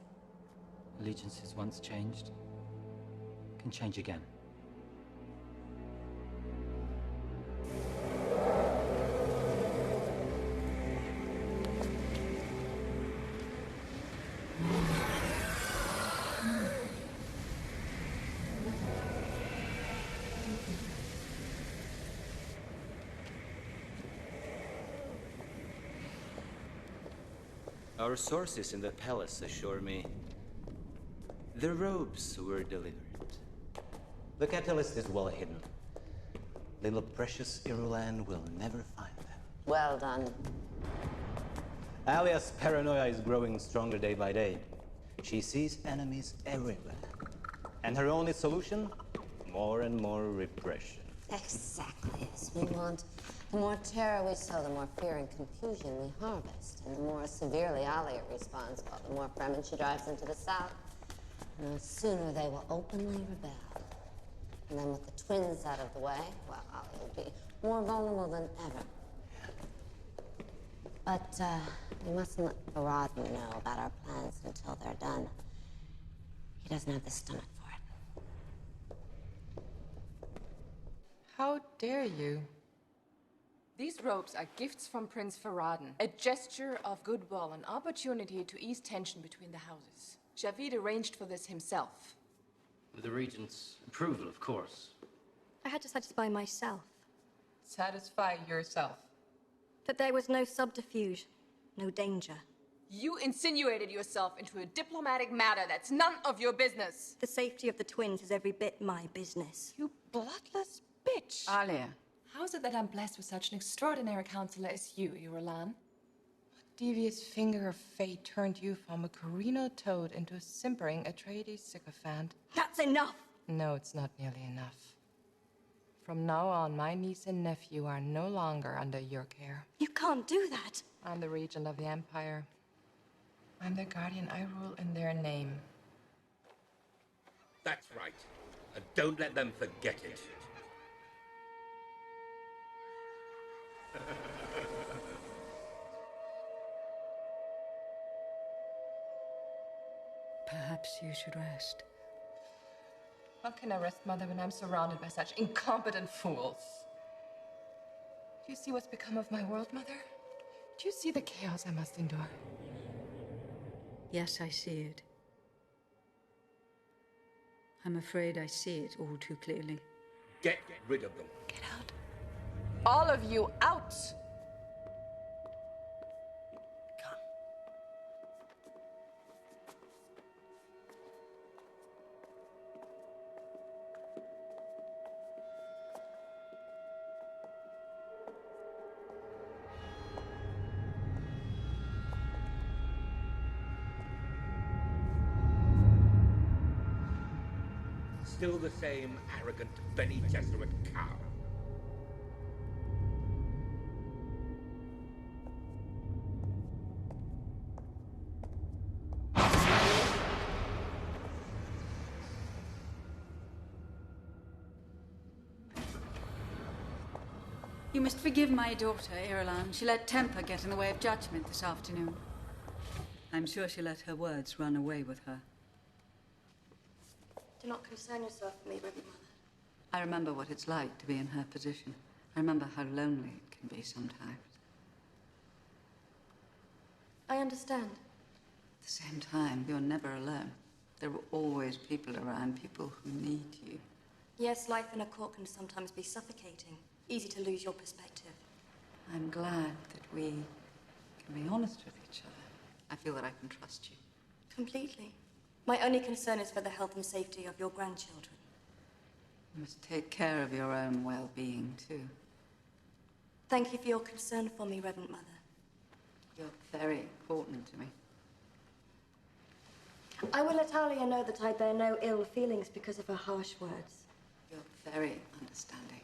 [SPEAKER 22] Allegiances once changed can change again.
[SPEAKER 2] Our sources in the palace assure me the robes were delivered.
[SPEAKER 5] The catalyst is well hidden. Little precious Irulan will never find them.
[SPEAKER 9] Well done.
[SPEAKER 5] Alia's paranoia is growing stronger day by day. She sees enemies everywhere. And her only solution? More and more repression.
[SPEAKER 9] Exactly as we want. The more terror we sow, the more fear and confusion we harvest. And the more severely Alia responds, well, the more Fremen she drives into the south. And the sooner they will openly rebel. And then with the twins out of the way, well, Alia will be more vulnerable than ever. But we mustn't let Farad'n know about our plans until they're done. He doesn't have the stomach for it.
[SPEAKER 6] How dare you? These robes are gifts from Prince Farad'n, a gesture of goodwill, an opportunity to ease tension between the houses. Javid arranged for this himself.
[SPEAKER 12] With the Regent's approval, of course.
[SPEAKER 1] I had to satisfy myself.
[SPEAKER 6] Satisfy yourself.
[SPEAKER 1] That there was no subterfuge, no danger.
[SPEAKER 6] You insinuated yourself into a diplomatic matter that's none of your business.
[SPEAKER 1] The safety of the twins is every bit my business.
[SPEAKER 6] You bloodless bitch.
[SPEAKER 23] Alia.
[SPEAKER 6] How is it that I'm blessed with such an extraordinary counselor as you, Irulan? What devious finger of fate turned you from a Carino toad into a simpering Atreides sycophant?
[SPEAKER 1] That's enough!
[SPEAKER 6] No, it's not nearly enough. From now on, my niece and nephew are no longer under your care.
[SPEAKER 1] You can't do that.
[SPEAKER 6] I'm the regent of the Empire. I'm their guardian. I rule in their name.
[SPEAKER 11] That's right. And don't let them forget it.
[SPEAKER 18] Perhaps you should rest.
[SPEAKER 6] How can I rest, Mother, when I'm surrounded by such incompetent fools? Do you see what's become of my world, Mother? Do you see the chaos I must endure?
[SPEAKER 18] Yes, I see it. I'm afraid I see it all too clearly.
[SPEAKER 11] Get rid of them.
[SPEAKER 6] Get out. All of you, out!
[SPEAKER 11] Still the same arrogant Bene Gesserit cow.
[SPEAKER 18] You must forgive my daughter, Irulan. She let temper get in the way of judgment this afternoon. I'm sure she let her words run away with her.
[SPEAKER 1] Do not concern yourself with me, Reverend Mother.
[SPEAKER 10] I remember what it's like to be in her position. I remember how lonely it can be sometimes.
[SPEAKER 1] I understand.
[SPEAKER 10] At the same time, you're never alone. There are always people around, people who need you.
[SPEAKER 1] Yes, life in a court can sometimes be suffocating. Easy to lose your perspective.
[SPEAKER 10] I'm glad that we can be honest with each other. I feel that I can trust you.
[SPEAKER 1] Completely. My only concern is for the health and safety of your grandchildren.
[SPEAKER 10] You must take care of your own well-being, too.
[SPEAKER 1] Thank you for your concern for me, Reverend Mother.
[SPEAKER 10] You're very important to me.
[SPEAKER 1] I will let Alia know that I bear no ill feelings because of her harsh words.
[SPEAKER 10] You're very understanding.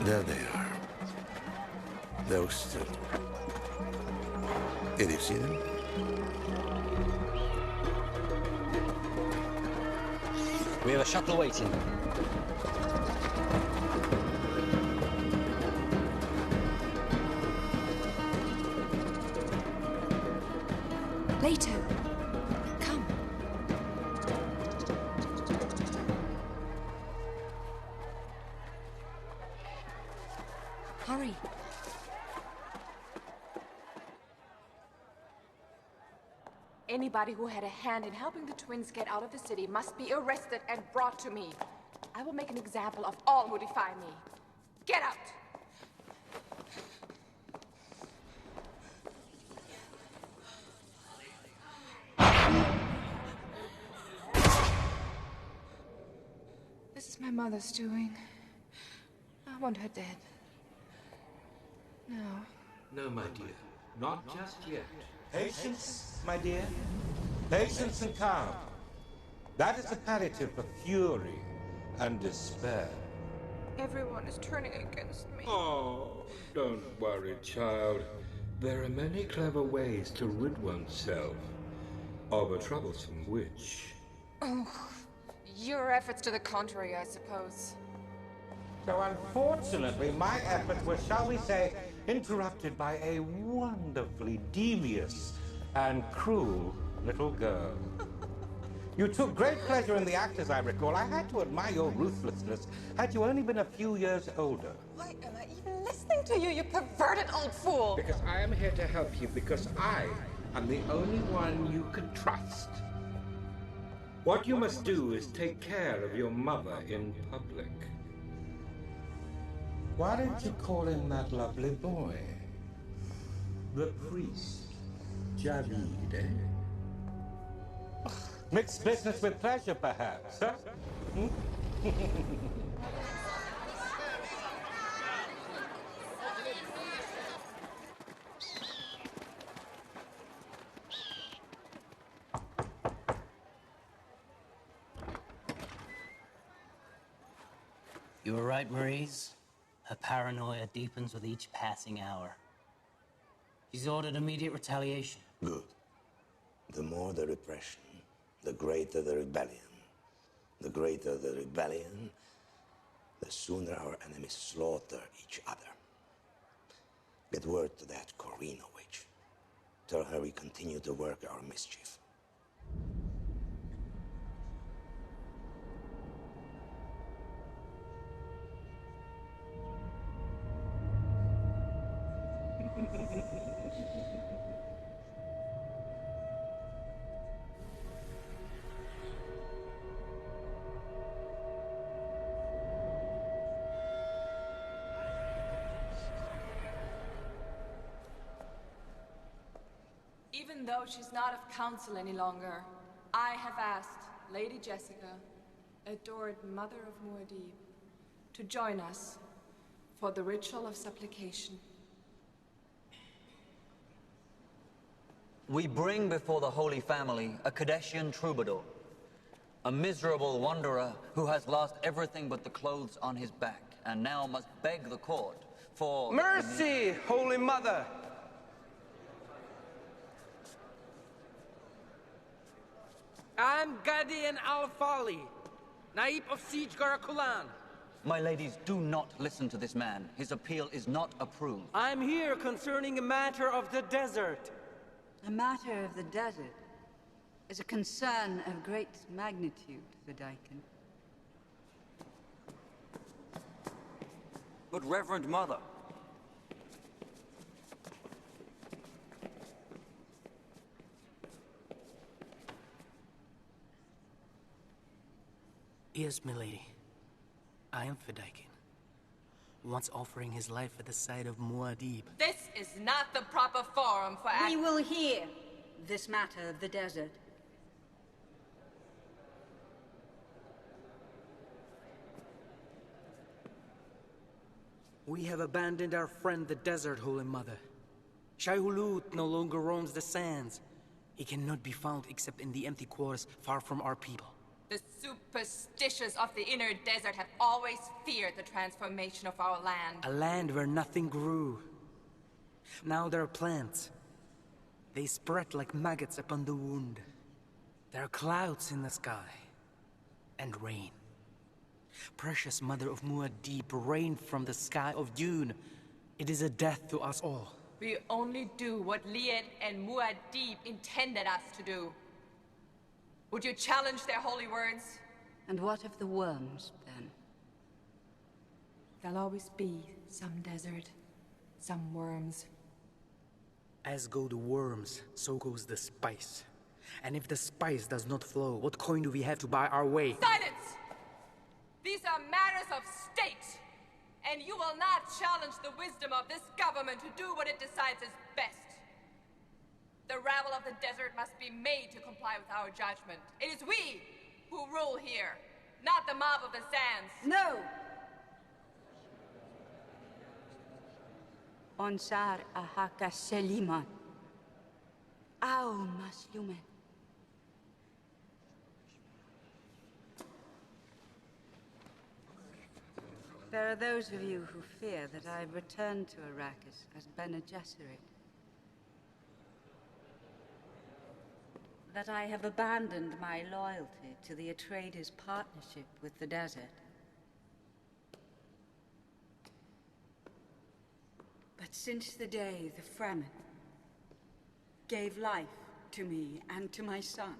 [SPEAKER 14] There they are. Those two. Did you see them?
[SPEAKER 2] We have a shuttle waiting.
[SPEAKER 4] Leto, come. Hurry.
[SPEAKER 6] Anybody who had a hand in helping the twins get out of the city must be arrested and brought to me. I will make an example of all who defy me. Get out! This is my mother's doing. I want her dead. No.
[SPEAKER 11] No, my dear. Not just yet. Patience, my dear. Patience and calm. That is the palliative for fury and despair.
[SPEAKER 6] Everyone is turning against me.
[SPEAKER 17] Oh, don't worry, child. There are many clever ways to rid oneself of a troublesome witch.
[SPEAKER 6] Oh, your efforts to the contrary, I suppose.
[SPEAKER 11] So unfortunately, my efforts were, shall we say, interrupted by a wonderfully devious and cruel little girl. You took great pleasure in the act, as I recall. I had to admire your ruthlessness. Had you only been a few years older.
[SPEAKER 6] Why am I even listening to you, you perverted old fool?
[SPEAKER 11] Because I am here to help you, because I am the only one you can trust. What you must do is take care of your mother in public. Why don't you call in that lovely boy? The priest, Javid, eh? Mixed business with pleasure, perhaps, huh?
[SPEAKER 15] You were right, Maurice. Her paranoia deepens with each passing hour. She's ordered immediate retaliation.
[SPEAKER 14] Good. The more the repression, the greater the rebellion. The greater the rebellion, the sooner our enemies slaughter each other. Get word to that Corina witch. Tell her we continue to work our mischief.
[SPEAKER 6] Even though she's not of council any longer, I have asked Lady Jessica, adored Mother of Muad'Dib, to join us for the ritual of supplication.
[SPEAKER 16] We bring before the Holy Family a Kadeshian troubadour, a miserable wanderer who has lost everything but the clothes on his back, and now must beg the court for...
[SPEAKER 13] Mercy, Holy Mother! I'm Gadian Al-Fali, Naib of Siege Garakulan.
[SPEAKER 16] My ladies, do not listen to this man. His appeal is not approved.
[SPEAKER 13] I'm here concerning a matter of the desert.
[SPEAKER 10] A matter of the desert is a concern of great magnitude, Vidaikin.
[SPEAKER 16] But Reverend Mother...
[SPEAKER 23] Yes, milady. I am Vidaikin, once offering his life at the side of Muad'Dib.
[SPEAKER 6] This is not the proper forum for...
[SPEAKER 7] We will hear this matter of the desert.
[SPEAKER 23] We have abandoned our friend the desert, Holy Mother. Shai Hulud no longer roams the sands. He cannot be found except in the empty quarters far from our people.
[SPEAKER 6] The superstitious of the inner desert have always feared the transformation of our land.
[SPEAKER 23] A land where nothing grew. Now there are plants. They spread like maggots upon the wound. There are clouds in the sky. And rain. Precious Mother of Muad'Dib, rain from the sky of Dune. It is a death to us all.
[SPEAKER 6] We only do what Liet and Muad'Dib intended us to do. Would you challenge their holy words?
[SPEAKER 10] And what of the worms, then?
[SPEAKER 6] There'll always be some desert, some worms.
[SPEAKER 23] As go the worms, so goes the spice. And if the spice does not flow, what coin do we have to buy our way?
[SPEAKER 6] Silence! These are matters of state, and you will not challenge the wisdom of this government to do what it decides is best. The rabble of the desert must be made to comply with our judgment. It is we who rule here, not the mob of the sands.
[SPEAKER 7] No! Onsar ahaka seliman. Au maslumen. There are those of you who fear that I've returned to Arrakis as Bene Gesserit. That I have abandoned my loyalty to the Atreides' partnership with the desert. But since the day the Fremen gave life to me and to my son,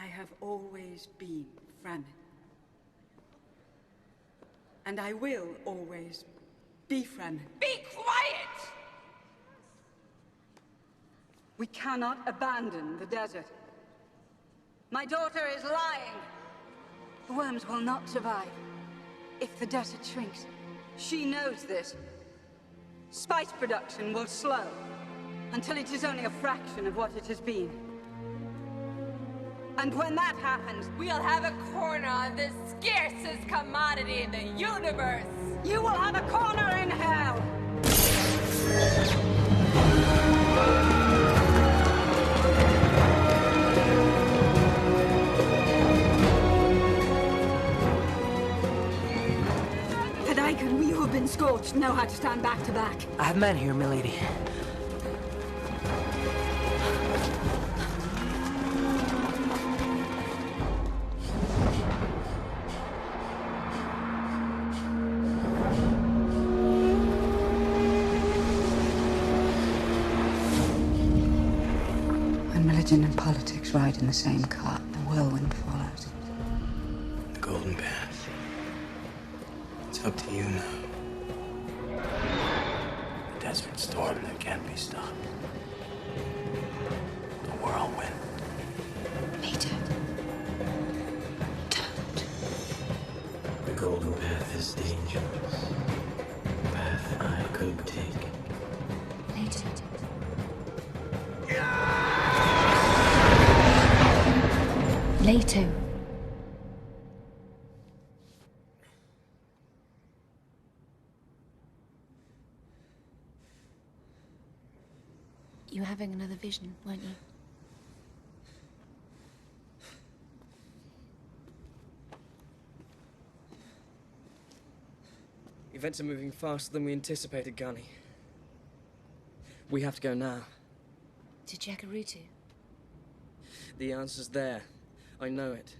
[SPEAKER 7] I have always been Fremen. And I will always be Fremen.
[SPEAKER 6] Be quiet!
[SPEAKER 7] We cannot abandon the desert. My daughter is lying. The worms will not survive if the desert shrinks. She knows this. Spice production will slow until it is only a fraction of what it has been. And when that happens,
[SPEAKER 6] we'll have a corner on the scarcest commodity in the universe.
[SPEAKER 7] You will have a corner in hell. who've been scorched know how to stand back to back.
[SPEAKER 23] I have men here, milady.
[SPEAKER 10] When religion and politics ride in the same cart, the whirlwind follows.
[SPEAKER 23] The Golden Path. It's up to you now. The desert storm that can't be stopped. The whirlwind.
[SPEAKER 4] Peter.
[SPEAKER 23] The Golden Path is dangerous. A path I could take.
[SPEAKER 4] Peter. Leto. You were having another vision, weren't you?
[SPEAKER 3] Events are moving faster than we anticipated, Gunny. We have to go now.
[SPEAKER 4] To Jacurutu?
[SPEAKER 3] The answer's there. I know it.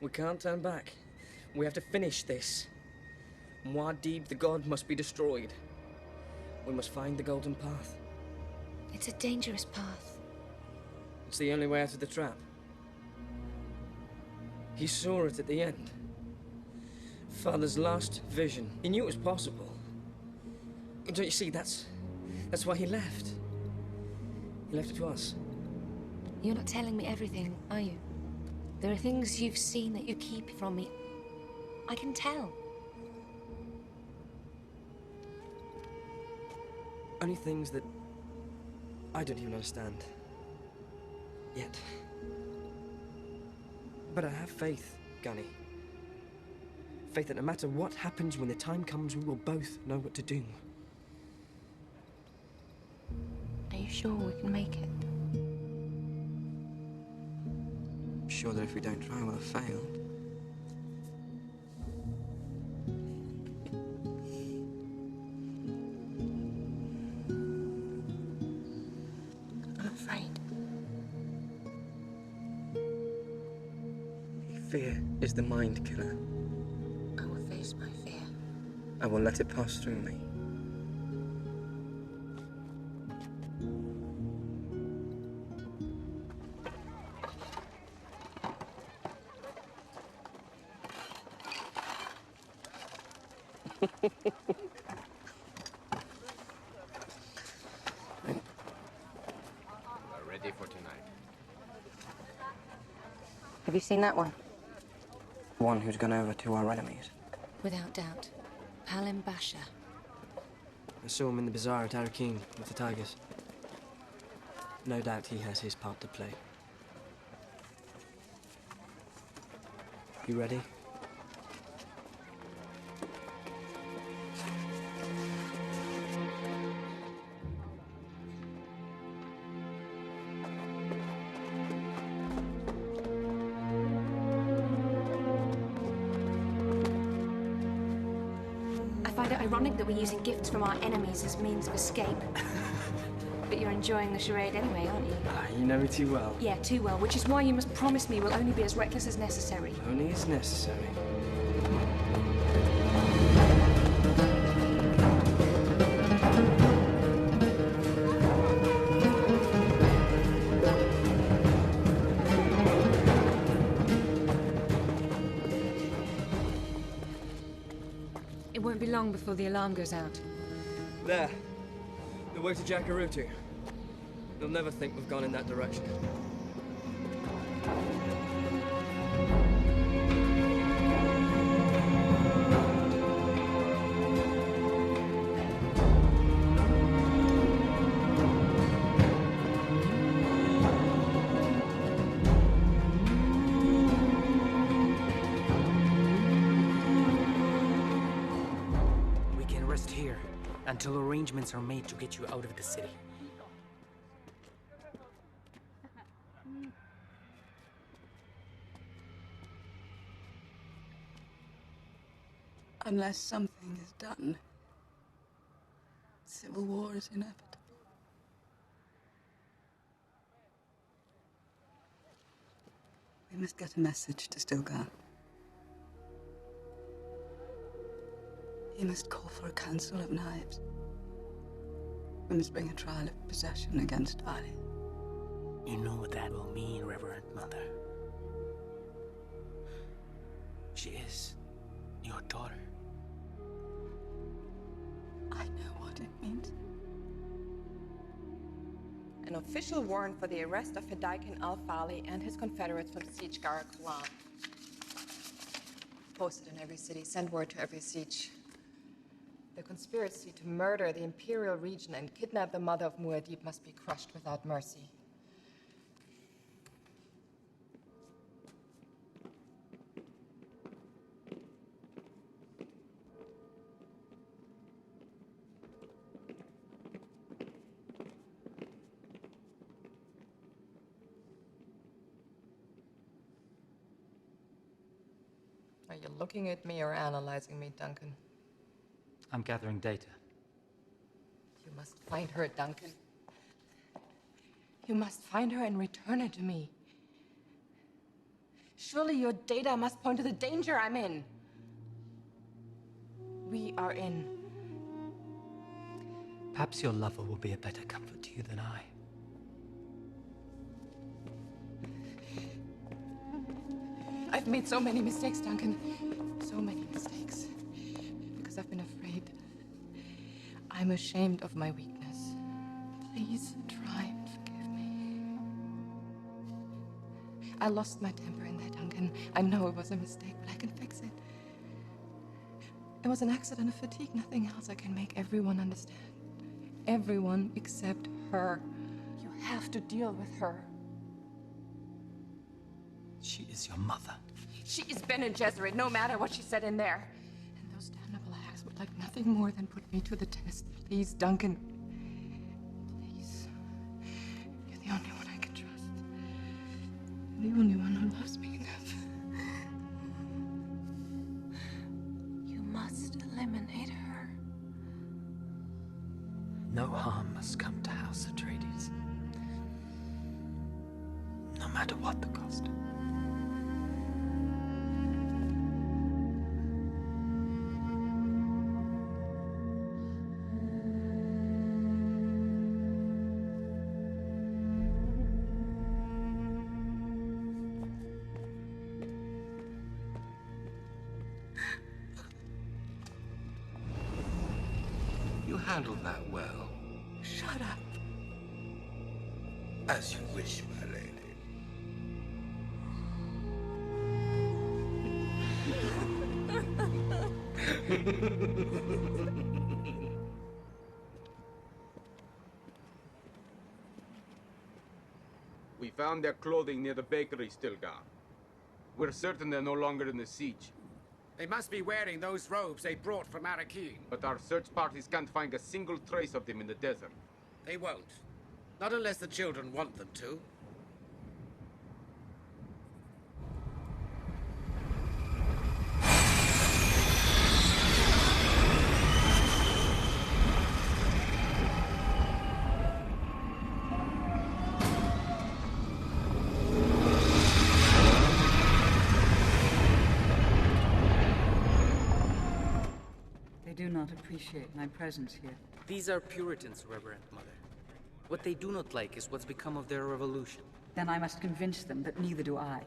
[SPEAKER 3] We can't turn back. We have to finish this. Muad'Dib, the god, must be destroyed. We must find the Golden Path.
[SPEAKER 4] It's a dangerous path.
[SPEAKER 3] It's the only way out of the trap. He saw it at the end. Father's last vision. He knew it was possible. Don't you see, that's why he left. He left it to us.
[SPEAKER 4] You're not telling me everything, are you? There are things you've seen that you keep from me. I can tell.
[SPEAKER 3] Only things that I don't even understand. Yet. But I have faith, Gunny. Faith that no matter what happens, when the time comes, we will both know what to do.
[SPEAKER 4] Are you sure we can make it?
[SPEAKER 3] I'm sure that if we don't try, we'll have failed.
[SPEAKER 4] I'm afraid.
[SPEAKER 3] Fear is the mind killer.
[SPEAKER 4] I will face my fear.
[SPEAKER 3] I will let it pass through me.
[SPEAKER 8] We're ready for tonight.
[SPEAKER 7] Have you seen that one?
[SPEAKER 3] One who's gone over to our enemies.
[SPEAKER 4] Without doubt. Palim Basha.
[SPEAKER 3] I saw him in the bazaar at Arakin with the tigers. No doubt he has his part to play. You ready?
[SPEAKER 4] I find it ironic that we're using gifts from our enemies as means of escape. But you're enjoying the charade anyway, aren't you?
[SPEAKER 3] You know me too well.
[SPEAKER 4] Yeah, too well, which is why you must promise me we'll only be as reckless as necessary.
[SPEAKER 3] Only as necessary.
[SPEAKER 4] It won't be long before the alarm goes out.
[SPEAKER 3] There. The way to Jacurutu. They'll never think we've gone in that direction.
[SPEAKER 23] We can rest here until arrangements are made to get you out of the city.
[SPEAKER 10] Unless something is done, civil war is inevitable. We must get a message to Stilgar. He must call for a council of knives. We must bring a trial of possession against Ali.
[SPEAKER 23] You know what that will mean, Reverend Mother. She is your daughter.
[SPEAKER 10] I know what it means.
[SPEAKER 6] An official warrant for the arrest of Fedaykin al-Fali and his confederates from Siege Gar Kulam. Posted in every city, send word to every siege. The conspiracy to murder the Imperial Regent and kidnap the mother of Muad'Dib must be crushed without mercy. Are you looking at me or analyzing me, Duncan?
[SPEAKER 22] I'm gathering data.
[SPEAKER 6] You must find her, Duncan. You must find her and return her to me. Surely your data must point to the danger I'm in. We are in.
[SPEAKER 22] Perhaps your lover will be a better comfort to you than I.
[SPEAKER 6] I've made so many mistakes, Duncan. So many mistakes. Because I've been afraid. I'm ashamed of my weakness. Please try and forgive me. I lost my temper in there, Duncan. I know it was a mistake, but I can fix it. It was an accident of fatigue, nothing else. I can make everyone understand. Everyone except her. You have to deal with her.
[SPEAKER 22] She is your mother.
[SPEAKER 6] She is Bene Gesserit, no matter what she said in there. And those damnable acts would like nothing more than put me to the test. Please, Duncan. Please. You're the only one I can trust. The only one who loves me enough.
[SPEAKER 4] You must eliminate her.
[SPEAKER 22] No harm must come to House Atreides. No matter what the cost.
[SPEAKER 11] You handled that well.
[SPEAKER 10] Shut up.
[SPEAKER 11] As you wish, my lady.
[SPEAKER 8] We found their clothing near the bakery, Stilgar. We're certain they're no longer in the siege.
[SPEAKER 11] They must be wearing those robes they brought from Arrakeen.
[SPEAKER 8] But our search parties can't find a single trace of them in the desert.
[SPEAKER 11] They won't. Not unless the children want them to.
[SPEAKER 10] They do not appreciate my presence here.
[SPEAKER 23] These are Puritans, Reverend Mother. What they do not like is what's become of their revolution.
[SPEAKER 10] Then I must convince them that neither do I.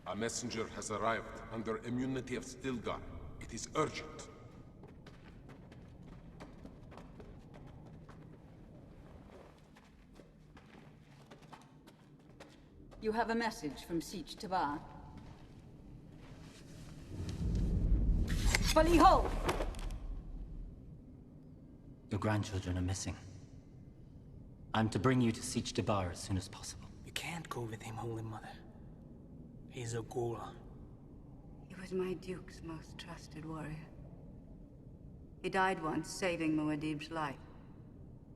[SPEAKER 20] A messenger has arrived under immunity of Stilgar. It is urgent.
[SPEAKER 10] You have a message from Siege Tabar. Faliho!
[SPEAKER 22] Your grandchildren are missing. I'm to bring you to Siege Tabar as soon as possible.
[SPEAKER 23] You can't go with him, Holy Mother. He's a ghoul.
[SPEAKER 10] He was my Duke's most trusted warrior. He died once, saving Muad'Dib's life.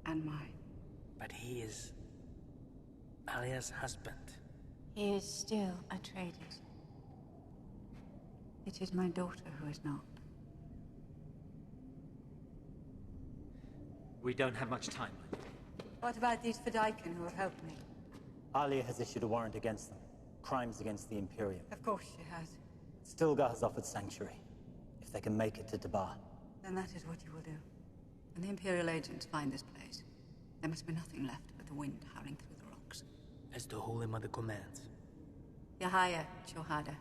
[SPEAKER 10] And mine.
[SPEAKER 23] But he is Alia's husband.
[SPEAKER 10] He is still Atreides. It is my daughter who is not.
[SPEAKER 22] We don't have much time.
[SPEAKER 7] What about these Fedaykin who have helped me?
[SPEAKER 22] Alia has issued a warrant against them. Crimes against the Imperium.
[SPEAKER 7] Of course she has.
[SPEAKER 22] Stilgar has offered sanctuary. If they can make it to Dabar.
[SPEAKER 7] Then that is what you will do. When the Imperial agents find this place, there must be nothing left but the wind howling through the rocks.
[SPEAKER 23] As the Holy Mother commands.
[SPEAKER 7] Yahaya Chohada.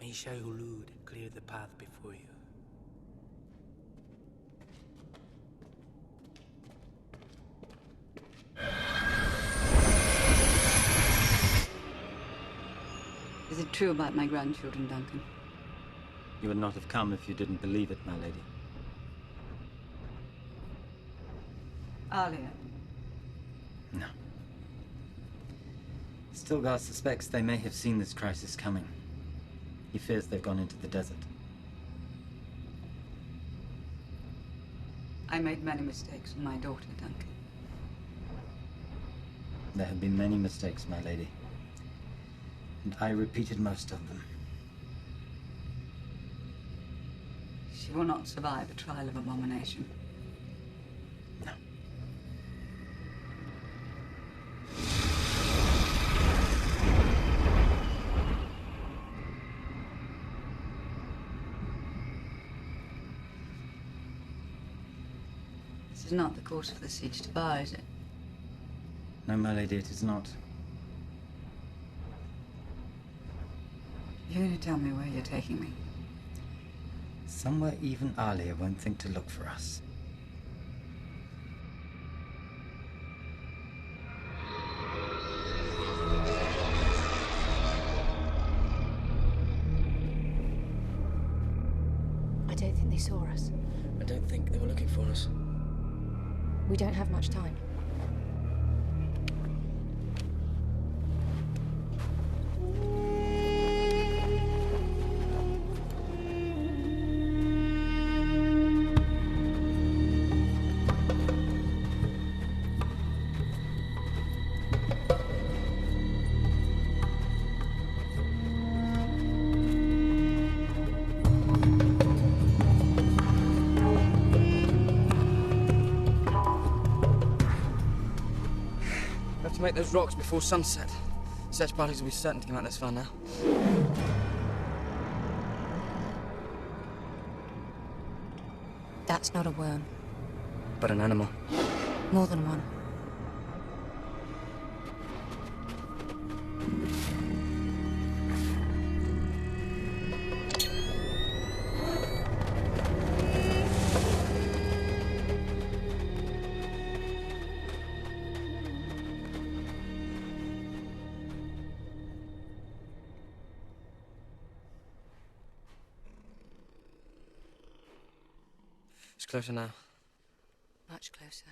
[SPEAKER 23] May Shai-Hulud clear the path before you.
[SPEAKER 7] Is it true about my grandchildren, Duncan?
[SPEAKER 22] You would not have come if you didn't believe it, my lady.
[SPEAKER 7] Alia.
[SPEAKER 22] No. Stilgar suspects they may have seen this crisis coming. He fears they've gone into the desert.
[SPEAKER 7] I made many mistakes with my daughter, Duncan.
[SPEAKER 22] There have been many mistakes, my lady. And I repeated most of them.
[SPEAKER 7] She will not survive a trial of abomination.
[SPEAKER 22] No.
[SPEAKER 7] This is not the course for the siege to Bar, is it?
[SPEAKER 22] No, my lady, it is not.
[SPEAKER 7] You're going to tell me where you're taking me?
[SPEAKER 22] Somewhere even Alia won't think to look for us.
[SPEAKER 4] I don't think they saw us.
[SPEAKER 3] I don't think they were looking for us.
[SPEAKER 4] We don't have much time.
[SPEAKER 3] To make those rocks before sunset. Search parties will be certain to come out this far now.
[SPEAKER 4] That's not a worm.
[SPEAKER 3] But an animal.
[SPEAKER 4] More than one.
[SPEAKER 3] It's closer now.
[SPEAKER 7] Much closer.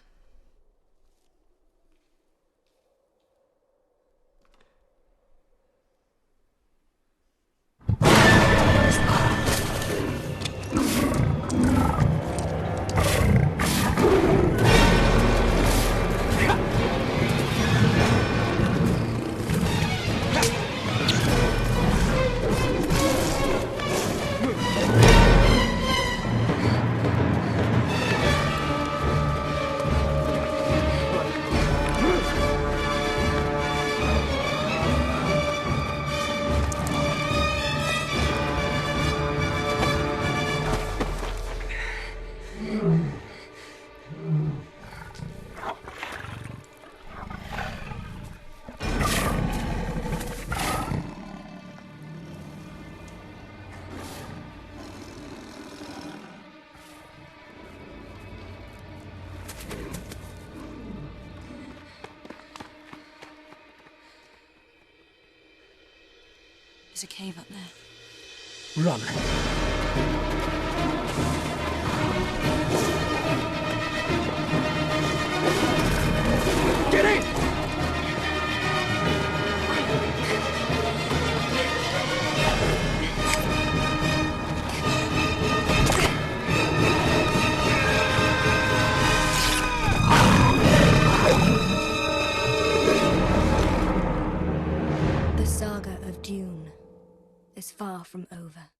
[SPEAKER 7] There's a cave up there.
[SPEAKER 3] Run. Get in!
[SPEAKER 1] The saga of Dune is far from over.